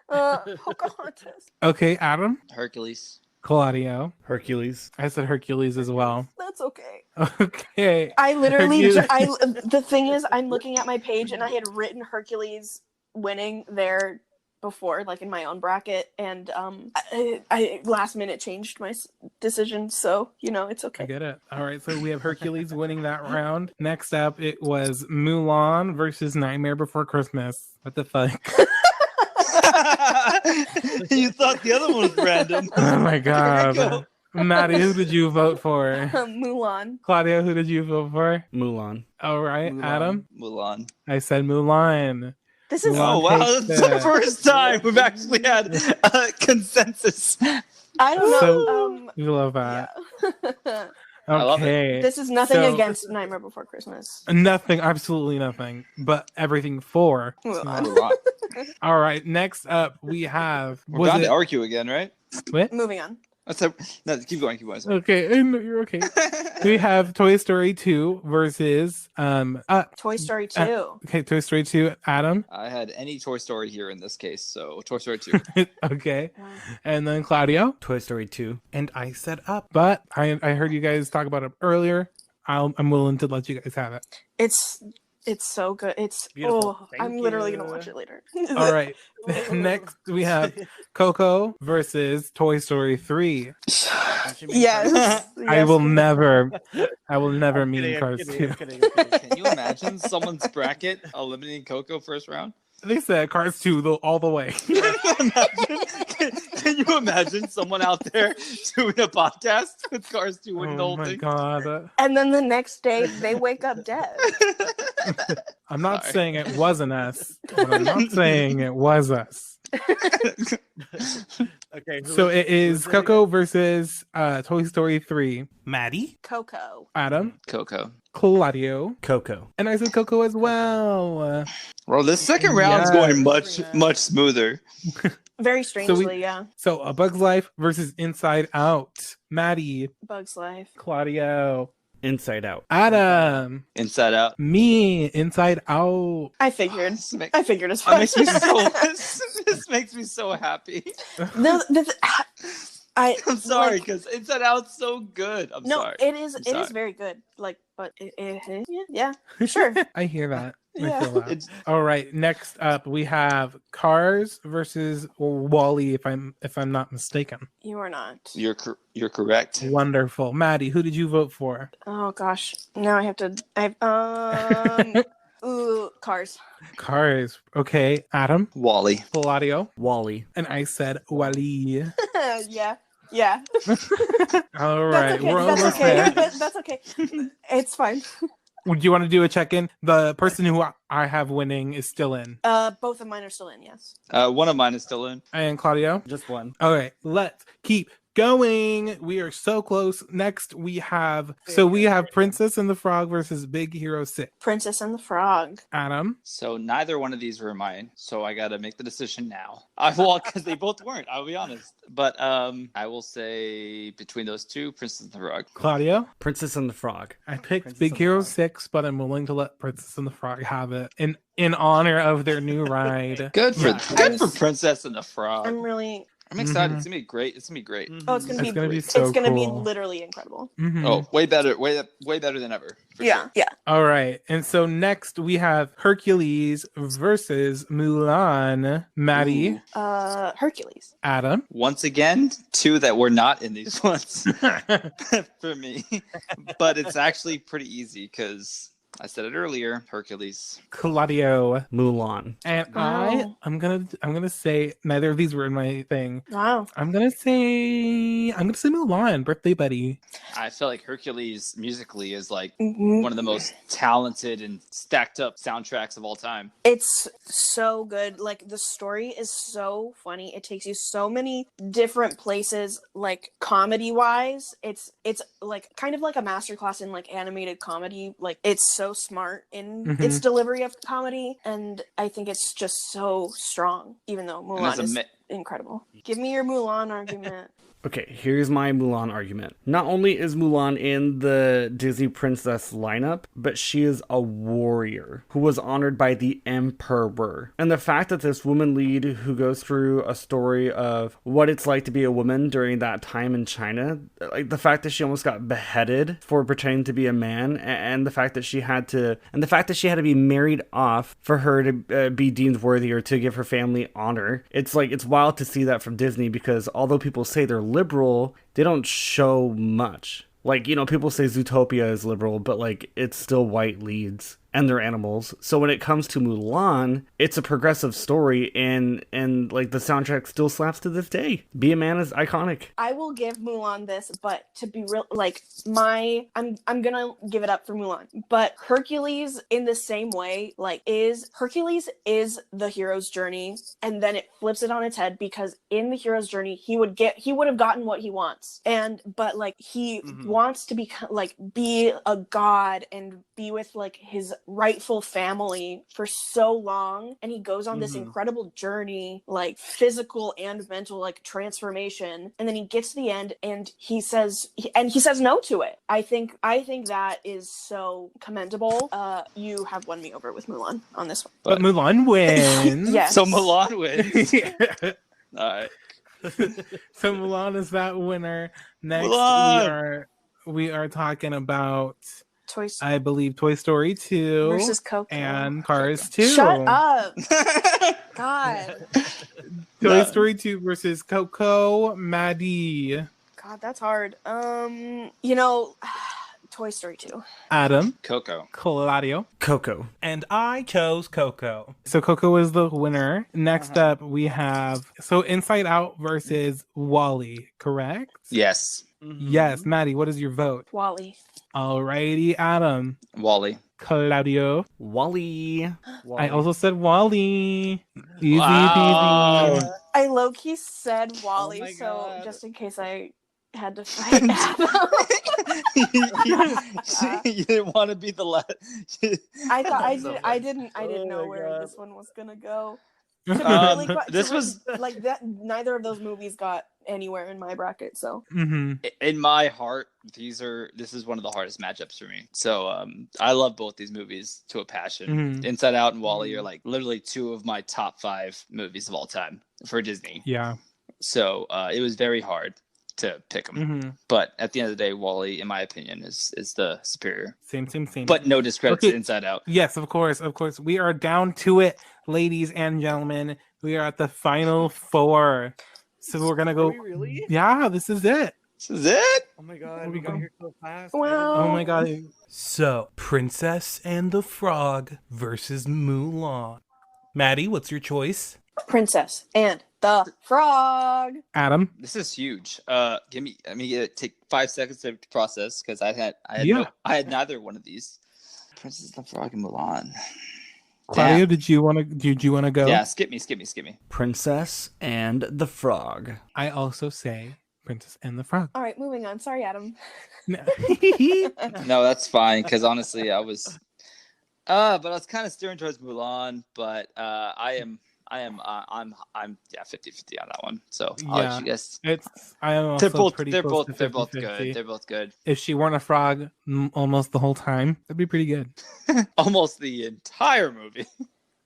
Pocahontas. Okay, Adam? Hercules. Claudio? Hercules. I said Hercules as well. That's okay. Okay. I literally, Hercules. the thing is, I'm looking at my page and I had written Hercules winning there before, like in my own bracket, and I last minute changed my decision, so it's I okay. get it. All right, so we have Hercules winning that round. Next up, it was Mulan versus Nightmare Before Christmas. What the fuck? You thought the other one was random. Oh my god. go. Maddie, who did you vote for? Mulan. Claudia, who did you vote for? Mulan. All right, Mulan. Adam? Mulan. I said Mulan. This is Mulan Oh wow, takes that's the it. first time we've actually had consensus. I don't know. So- We love that. Yeah. I love it. Okay. This is nothing So- against Nightmare Before Christmas. Nothing, absolutely nothing, but everything for. Mulan. Mulan. All right, next up we have. We're Was bound it? to argue again, right? What? Moving on. No, keep going, keep going. Sorry. Okay, no, you're okay. We have Toy Story 2 versus Toy Story 2. okay, Toy Story 2, Adam. I had any Toy Story here in this case, so Toy Story 2. Okay. Wow. And then Claudio. Toy Story 2. And I said up, but I heard you guys talk about it earlier. I'm willing to let you guys have it. It's so good. It's Beautiful. Thank I'm literally gonna you. watch it later. All right. Next we have Coco versus Toy Story 3. Yes. I will never I'm mean kidding, Cars 2. I'm kidding. Can you imagine someone's bracket eliminating Coco first round? They said Cars 2 all the way. Can you imagine someone out there doing a podcast with Cars 2 winning the Oh whole my thing? god. And then the next day they wake up dead. I'm not Sorry. saying it wasn't us, but I'm not saying it was us. Okay. So it is Coco versus Toy Story 3. Maddie. Coco. Adam, Coco. Claudio, Coco. and I said Coco as well. Well, this second round's Yes. going much smoother. Very strangely, yeah. So A Bug's Life versus Inside Out. Maddie, Bug's Life. Claudio, Inside Out. Adam, Inside Out. me, Inside Out. I figured. This makes, I figured as that much. makes me so. This makes me so happy. I'm sorry like, because Inside Out's so good. I'm no, sorry. it is. I'm It is sorry. very good. Like, but yeah, sure. I hear that. Yeah. I feel that. It's- All right. Next up, we have Cars versus Wally. If I'm not mistaken. You are not. You're correct. Wonderful, Maddie. Who did you vote for? Oh gosh. Now I have to. Ooh, Cars. Cars. Okay, Adam, Wally. Claudio, Wally. and I said Wally. Yeah. Yeah. All right, That's okay. we're That's almost okay. there. That's okay. It's fine. Would you want to do a check-in? The person who I have winning is still in. Both of mine are still in. Yes. One of mine is still in. And Claudio. Just one. All right, let's keep going. We are so close. Next, we have Princess and the Frog versus Big Hero 6. Princess and the Frog. Adam, So neither one of these were mine. So I got to make the decision now. Because they both weren't. I'll be honest. But I will say between those two, Princess and the Frog. Claudio. Princess and the Frog. I picked Princess Big and the Hero Frog. 6, but I'm willing to let Princess and the Frog have it in honor of their new ride. Good for Yeah. good for Princess and the Frog. I'm really. I'm excited. Mhm. It's gonna be great. It's gonna be great. Oh, it's gonna It's be. gonna be It's so gonna be cool. literally incredible. Mhm. Oh, way better. Way better than ever. for Yeah. sure. Yeah. All right. And so next we have Hercules versus Mulan. Maddie, Ooh. Hercules. Adam, Once again, two that were not in these ones for me. But it's actually pretty easy because I said it earlier. Hercules. Claudio, Mulan. and Wow. I'm gonna say neither of these were in my thing. Wow. I'm gonna say Mulan, Birthday Buddy. I feel like Hercules musically is like Mhm. one of the most talented and stacked up soundtracks of all time. It's so good. Like the story is so funny. It takes you so many different places, like comedy wise. It's like kind of like a masterclass in like animated comedy. Like it's so smart in Mhm. its delivery of comedy, and I think it's just so strong. Even though And Mulan there's a is mi- incredible. Give me your Mulan argument. Okay, here's my Mulan argument. Not only is Mulan in the Disney princess lineup, but she is a warrior who was honored by the emperor. And the fact that this woman lead who goes through a story of what it's like to be a woman during that time in China, like the fact that she almost got beheaded for pretending to be a man, and the fact that she had to be married off for her to be deemed worthy or to give her family honor. It's like, it's wild to see that from Disney, because although people say they're liberal, they don't show much. Like, you know, people say Zootopia is liberal, but like it's still white leads. and their animals. So when it comes to Mulan, it's a progressive story, and like the soundtrack still slaps to this day. Be a Man is iconic. I will give Mulan this, but to be real, like I'm gonna give it up for Mulan. But Hercules, in the same way, like Hercules is the hero's journey, and then it flips it on its head, because in the hero's journey he would have gotten what he wants, but like he wants to be a god and be with like his rightful family for so long, and he goes on this incredible journey, like physical and mental, like transformation, and then he gets to the end and he says no to it. I think that is so commendable. You have won me over with Mulan on this one. But Mulan wins. Yes. So Mulan wins. All right. So Mulan is that winner. Next, Mulan! we are talking about, Story I believe, Toy Story 2 versus Coco and Cars 2. Shut up. God. Toy Story 2 versus Coco. Maddie. God, that's hard. Toy Story 2. Adam. Coco. Claudio. Coco. And I chose Coco. So Coco is the winner. Next up, we have Inside Out versus Wall-E, correct? Yes. Yes. Maddie, what is your vote? Wall-E. Alrighty, Adam. Wall-E. Claudio. Wall-E. I also said Wall-E. Easy Wow. peasy. I low-key said Wall-E, my so God. just in case I had to fight You didn't want to be the last. I didn't know my where God. this one was gonna go. This was like that. Neither of those movies got anywhere in my bracket. So in my heart. This is one of the hardest matchups for me. So I love both these movies to a passion. Inside Out and Wall-E are like literally two of my top 5 movies of all time for Disney. Yeah. So it was very hard to pick them. But at the end of the day, Wall-E, in my opinion, is the superior. Same. But no discredit to Inside Out. Yes, of course. We are down to it, ladies and gentlemen. We are at the final 4. So we're gonna go. Are we really? Yeah, this is it. This is it. Oh my God, we got here so fast. Well, Oh my God. So, Princess and the Frog versus Mulan. Maddie, what's your choice? Princess and the Frog. Adam. This is huge. Let me take 5 seconds to process, because I had neither one of these. Princess, the Frog, and Mulan. Claudio, did you want to go? Yeah, skip me. Princess and the Frog. I also say Princess and the Frog. All right, moving on. Sorry, Adam. No, that's fine, because honestly, I was kind of steering towards Mulan, but I'm 50-50 on that one. So I'll let you guess. I am also They're both to good. 50-50. They're both good. If she weren't a frog almost the whole time, that'd be pretty good. Almost the entire movie.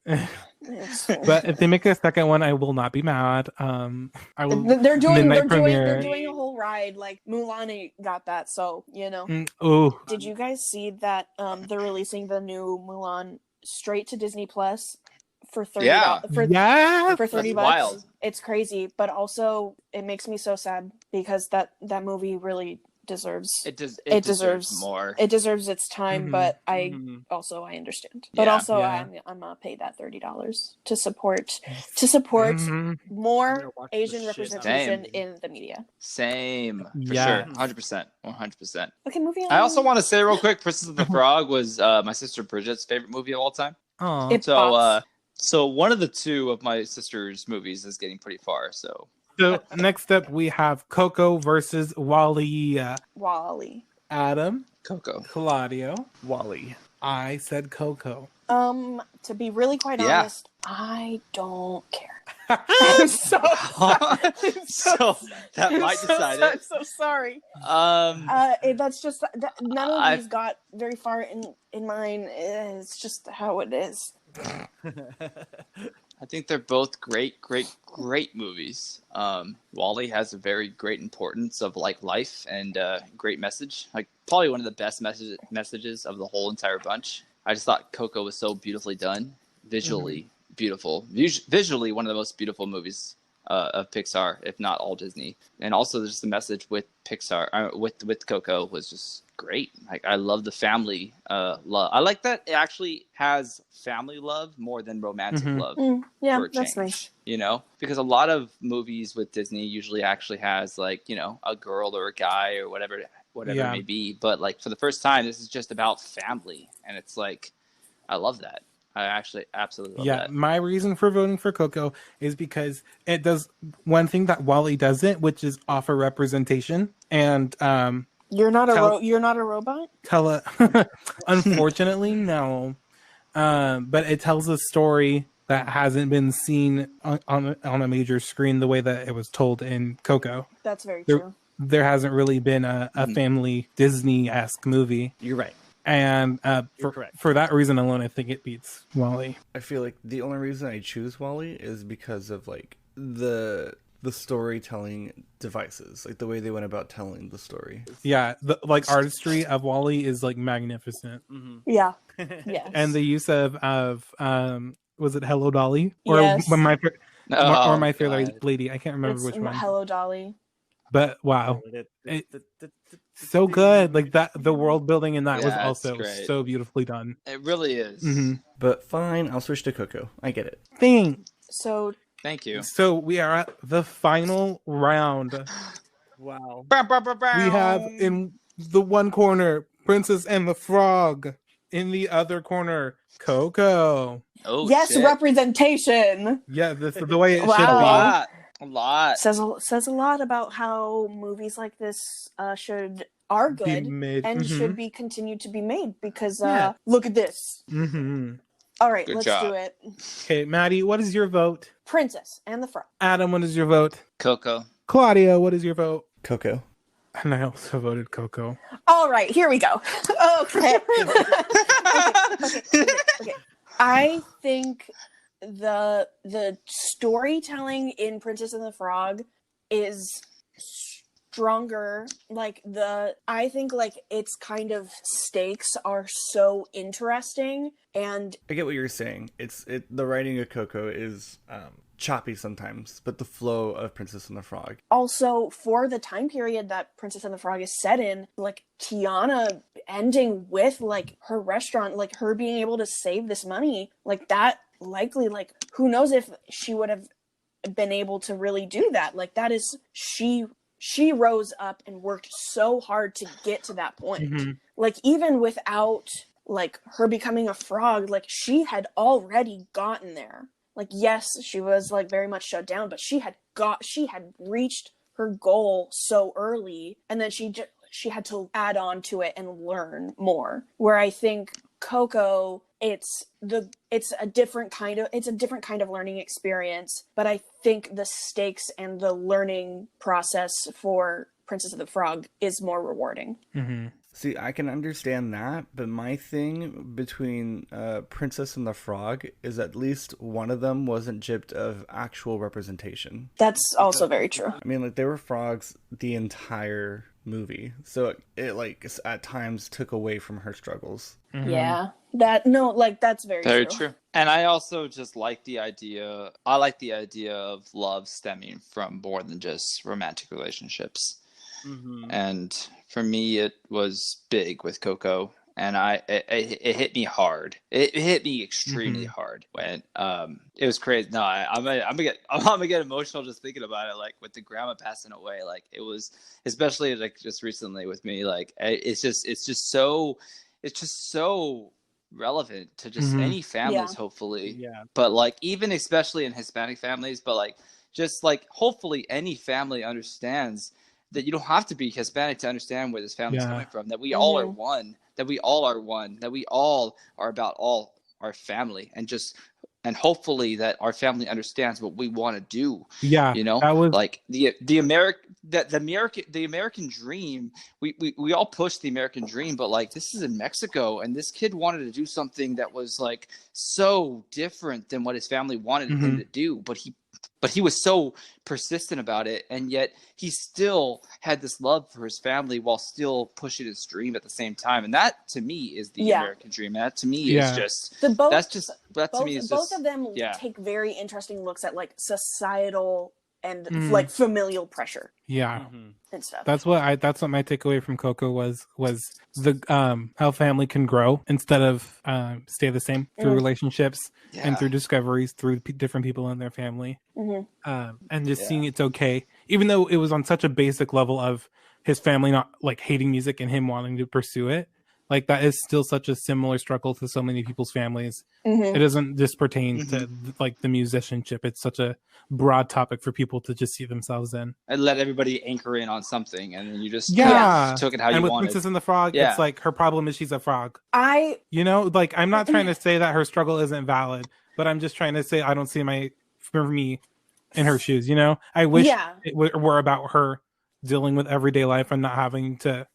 But if they make a second one, I will not be mad. I will. They're doing premiere. a whole ride. Like Mulan got that, so you know. Oh, Did you guys see that they're releasing the new Mulan straight to Disney Plus for $30? Yeah. For yeah. $30. That's wild. It's crazy, but also it makes me so sad, because that movie really deserves It deserves more. It deserves its time, but I understand. But also I'm gonna pay that $30 to support more Asian representation in the media. Same. For Yeah. sure. 100%. Okay, moving on. I also want to say real quick, Princess and the Frog was my sister Bridget's favorite movie of all time. Aw. It bops. So one of the two of my sister's movies is getting pretty far. So Next up, we have Coco versus Wall-E. Wall-E. Adam. Coco. Claudio. Wall-E. I said Coco. To be really quite Yeah. honest, I don't care. I'm so So that might decide I'm it. so sorry. That's just none of these got very far in mine. It's just how it is. I think they're both great movies. Wall-E has a very great importance of like life and great message. Like probably one of the best messages of the whole entire bunch. I just thought Coco was so beautifully done, visually beautiful, visually one of the most beautiful movies of Pixar, if not all Disney. And also just the message with Pixar, with Coco was just great. Like I love the family love. I like that it actually has family love more than romantic love. Yeah, for a that's change, nice. you know, because a lot of movies with Disney usually actually has like, you know, a girl or a guy or whatever it may be. But like for the first time, this is just about family, and it's like I love that. I actually absolutely love that. My reason for voting for Coco is because it does one thing that Wally doesn't, which is offer representation and You're not you're not a robot? unfortunately, no. But it tells a story that hasn't been seen on a major screen the way that it was told in Coco. That's very true. There hasn't really been a family Disney-esque movie. You're right. And correct. For that reason alone, I think it beats Wall-E. I feel like the only reason I choose Wall-E is because of like the storytelling devices, like the way they went about telling the story. Yeah, the artistry of Wall-E is like magnificent. Yeah. Yes. And the use of was it Hello Dolly or Yes. My Oh, Fair God. Lady? I can't remember which one. Hello, Dolly. But wow, so good. Like that, the world building in that was Yeah, it's also great. so beautifully done. It really is. But fine, I'll switch to Coco. I get it. Thing. So Thank you. So we are at the final round. Wow. We have in the one corner Princess and the Frog. In the other corner, Coco. Oh, yes, shit. representation. Yeah, this is the way it Wow. should be. A lot. Says a lot about how movies like this are Be good made. and should be continued to be made because Yeah. look at this. All right, Good let's job. do it. Okay, Maddie, what is your vote? Princess and the Frog. Adam, what is your vote? Coco. Claudia, what is your vote? Coco. And I also voted Coco. All right, here we go. Okay. Okay. I think the storytelling in Princess and the Frog is stronger. I think its kind of stakes are so interesting, and I get what you're saying. The writing of Coco is choppy sometimes, but the flow of Princess and the Frog. also for the time period that Princess and the Frog is set in, Tiana ending with her restaurant, her being able to save this money, that likely, who knows if she would have been able to really do that. That is, she rose up and worked so hard to get to that point. Even without her becoming a frog, she had already gotten there. Yes, she was very much shut down, but she had reached her goal so early, and then she had to add on to it and learn more. Where I think Coco, it's a different kind of learning experience, but I think the stakes and the learning process for Princess of the Frog is more rewarding. See, I can understand that, but my thing between Princess and the Frog is at least one of them wasn't gypped of actual representation. That's also very true. I mean, they were frogs the entire movie, so it at times took away from her struggles. Yeah. That's very true. And I also just like the idea. I like the idea of love stemming from more than just romantic relationships. And for me, it was big with Coco, and it hit me hard. It hit me extremely hard when it was crazy. No, I'm gonna get emotional just thinking about it. With the grandma passing away, it was, especially just recently with me. It's just so relevant to just any families, hopefully. Yeah. But even especially in Hispanic families, but just hopefully any family understands that you don't have to be Hispanic to understand where this family's coming from. That we all are one. That we all are one. That we all are about all our family, and hopefully that our family understands what we want to do. Yeah, that was the American dream. We all push the American dream, but this is in Mexico, and this kid wanted to do something that was so different than what his family wanted him to do, but he was so persistent about it, and yet he still had this love for his family while still pushing his dream at the same time. And that, to me, is the American dream. And that, to me, is just both of them take very interesting looks at societal and Mm. like familial pressure Yeah. and stuff. That's what my takeaway from Coco was the how family can grow instead of stay the same through relationships and through discoveries through different people in their family, and just seeing it's okay, even though it was on such a basic level of his family not like hating music and him wanting to pursue it. Like that is still such a similar struggle to so many people's families. It doesn't just pertain to like the musicianship. It's such a broad topic for people to just see themselves in. And let everybody anchor in on something, and then you just took it how and you with wanted. Princess and the Frog, it's like her problem is she's a frog. Like I'm not trying to say that her struggle isn't valid, but I'm just trying to say I don't see for me in her shoes. I wish it were about her dealing with everyday life and not having to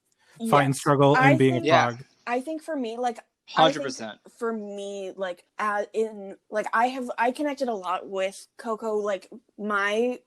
find struggle in being a frog. I think for me, like 100%. For me, like I connected a lot with Coco. Like my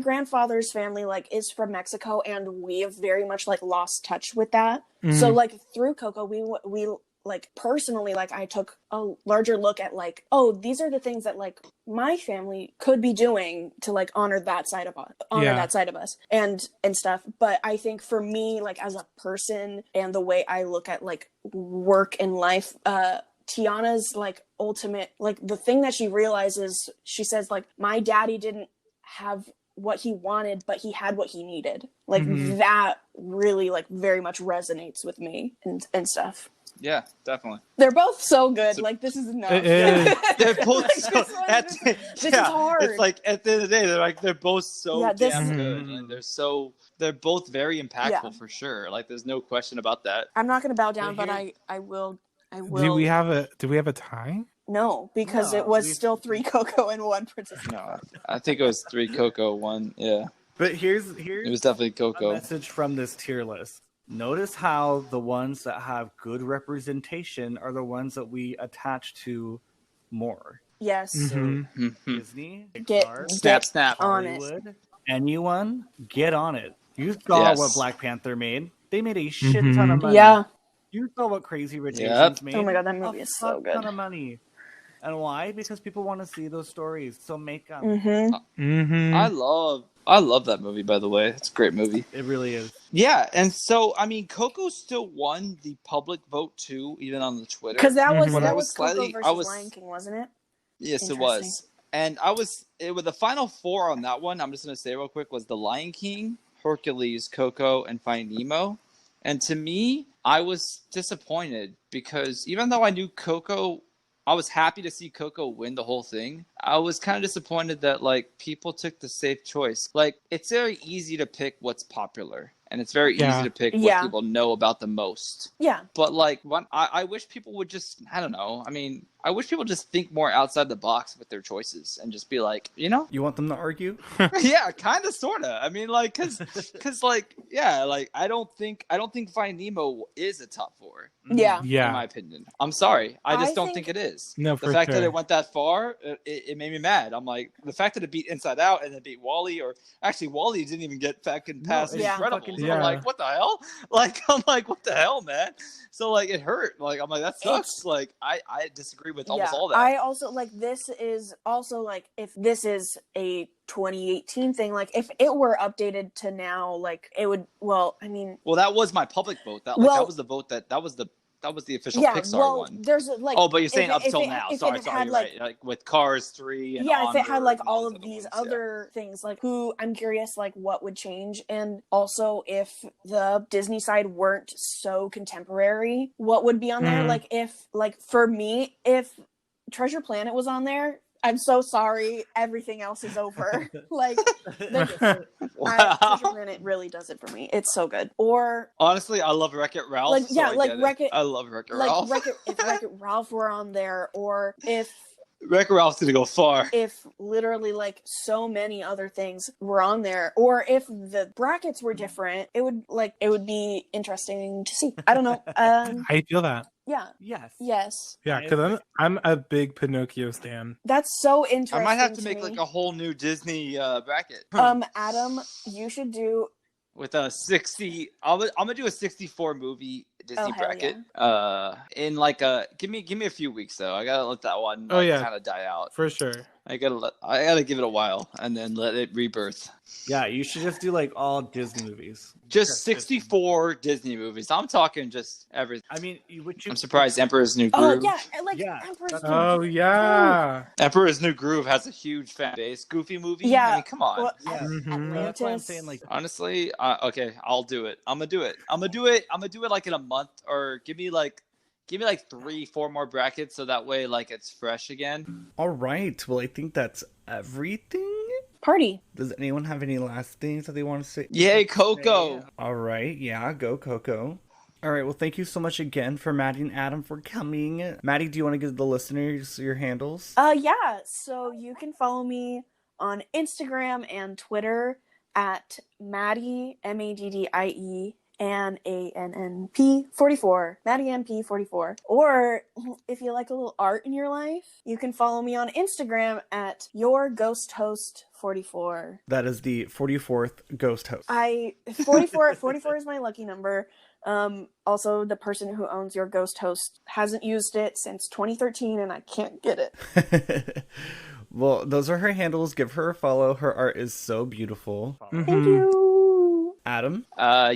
grandfather's family like is from Mexico, and we have very much like lost touch with that. So like through Coco, we like personally, like I took a larger look at like, oh, these are the things that like my family could be doing to like honor that side of us and stuff. But I think for me, like as a person and the way I look at like work and life, Tiana's like ultimate, like the thing that she realizes, she says like, my daddy didn't have what he wanted, but he had what he needed. Like that really like very much resonates with me and stuff. Yeah, definitely. They're both so good. Like this is enough. They're both like, this is hard. It's like at the end of the day, they're both so damn good. Mm-hmm. Like they're both very impactful for sure. Like there's no question about that. I'm not gonna bow down, but I will. Do we have a tie? No, because it was still 3 Coco and 1 Princess. No, I think it was 3 Coco, 1. Yeah. But here's it was definitely Coco. A message from this tier list. Notice how the ones that have good representation are the ones that we attach to more. Yes. So Disney, get snap on Hollywood, it. Anyone, get on it. You saw what Black Panther made. They made a shit ton of money. Yeah. You saw what Crazy Rich Asians made. Oh my god, that movie is so good. A ton of money. And why? Because people want to see those stories. So make them. I love that movie, by the way. It's a great movie. It really is. Yeah, and so I mean, Coco still won the public vote too, even on the Twitter. Because that was Coco versus Lion King, wasn't it? Yes, it was. And with the final 4 on that one, I'm just gonna say real quick, was the Lion King, Hercules, Coco, and Finding Nemo. And to me, I was disappointed because even though I knew Coco, I was happy to see Coco win the whole thing. I was kind of disappointed that like people took the safe choice. Like it's very easy to pick what's popular, and it's very easy to pick what people know about the most. Yeah. But like, I wish people would just, I don't know. I mean, I wish people just think more outside the box with their choices and just be like, you want them to argue? Yeah, kind of, sort of. I mean, like, cause like, yeah, like I don't think Finding Nemo is a top 4. Yeah. In my opinion. I'm sorry. I just don't think it is. No, the fact that it went that far, it made me mad. I'm like, the fact that it beat Inside Out and then beat WALL-E, or actually WALL-E didn't even get fucking past Incredibles. I'm like, what the hell? Like, I'm like, what the hell, man? So like, it hurt. Like, I'm like, that sucks. Like, I disagree with almost all that. I also like, this is also like, if this is a 2018 thing, like if it were updated to now, like it would, well, that was my public vote. That was the vote that was the official Pixar one. There's like, but you're saying up till now. Sorry, you're right. Like with Cars 3 and if it had like all of these other things, like I'm curious like what would change, and also if the Disney side weren't so contemporary, what would be on there? Like for me, if Treasure Planet was on there, I'm so sorry. Everything else is over. Like, Treasure Planet really does it for me. It's so good. Or honestly, I love Wreck-It Ralph. Like, yeah, I love Wreck-It Ralph. If Wreck-It Ralph were on there, or if Wreck-It Ralph's gonna go far. If literally like so many other things were on there, or if the brackets were different, it would be interesting to see. I don't know. I feel that. Yeah. Yes. Yeah, because I'm a big Pinocchio stan. That's so interesting. I might have to make like a whole new Disney bracket. Adam, you should do with a 60. I'm gonna do a 64 movie Disney bracket. Yeah. In like give me a few weeks though. I gotta let that one kind of die out for sure. I gotta give it a while and then let it rebirth. Yeah, you should just do like all Disney movies. Just 64 Disney movies. I'm talking just everything. I mean, I'm surprised Emperor's New Oh Groove. yeah, like Yeah, Emperor's that's- New Oh Groove. yeah. Emperor's New Groove has a huge fan base. Goofy movie. Yeah. I mean, come on. Well, Yeah. Mhm. That's why I'm Atlantis. saying like Honestly, okay, I'll do it. I'm gonna do it like in a month, or give me like 3-4 more brackets, so that way like it's fresh again. All right. Well, I think that's everything. Party. Does anyone have any last things that they want to say? Yay, Coco! All right. Yeah, go Coco. All right. Well, thank you so much again for Maddie and Adam for coming. Maddie, do you want to give the listeners your handles? Yeah, so you can follow me on Instagram and Twitter at Maddie MADDIE and ANNP44, Maddie MP44. Or if you like a little art in your life, you can follow me on Instagram at Your Ghost Host 44. That is the 44th ghost host. 44 is my lucky number. Also, the person who owns Your Ghost Host hasn't used it since 2013 and I can't get it. Well, those are her handles. Give her a follow. Her art is so beautiful. Thank Mhm. you. Adam?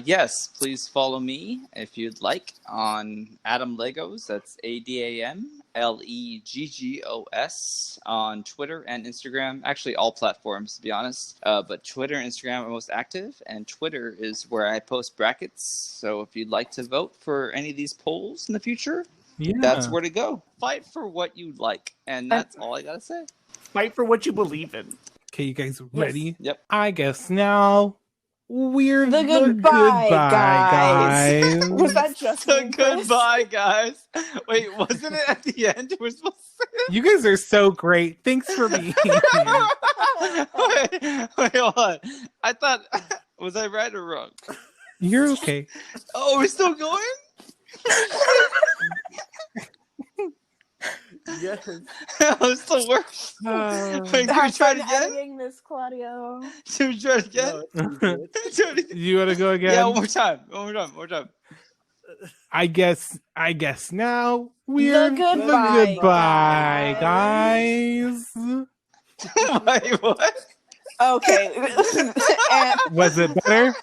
Yes, please follow me if you'd like on Adam Legos. That's ADAMLEGGOS on Twitter and Instagram. Actually, all platforms, to be honest. But Twitter and Instagram are most active, and Twitter is where I post brackets. So if you'd like to vote for any of these polls in the future, Yeah. that's where to go. Fight for what you like, and that's all I gotta say. Fight for what you believe in. Okay, you guys ready? Yep. I guess now we're The goodbye, guys. guys. Was that just So me, Chris? goodbye, guys. Wait, wasn't it at the end? We're supposed to say You guys are so great. Thanks for being here. wait, hold on. I thought, was I right or wrong? You're okay. Oh, we're still going? Yes. That was the worst. Wait, can we Have try fun it again? editing this, Claudio. Can we try it again? Try it again? You want to go again? Yeah, one more time. One more time. I guess now we're The goodbye, goodbye, guys. Wait, what? Okay. And Was it better?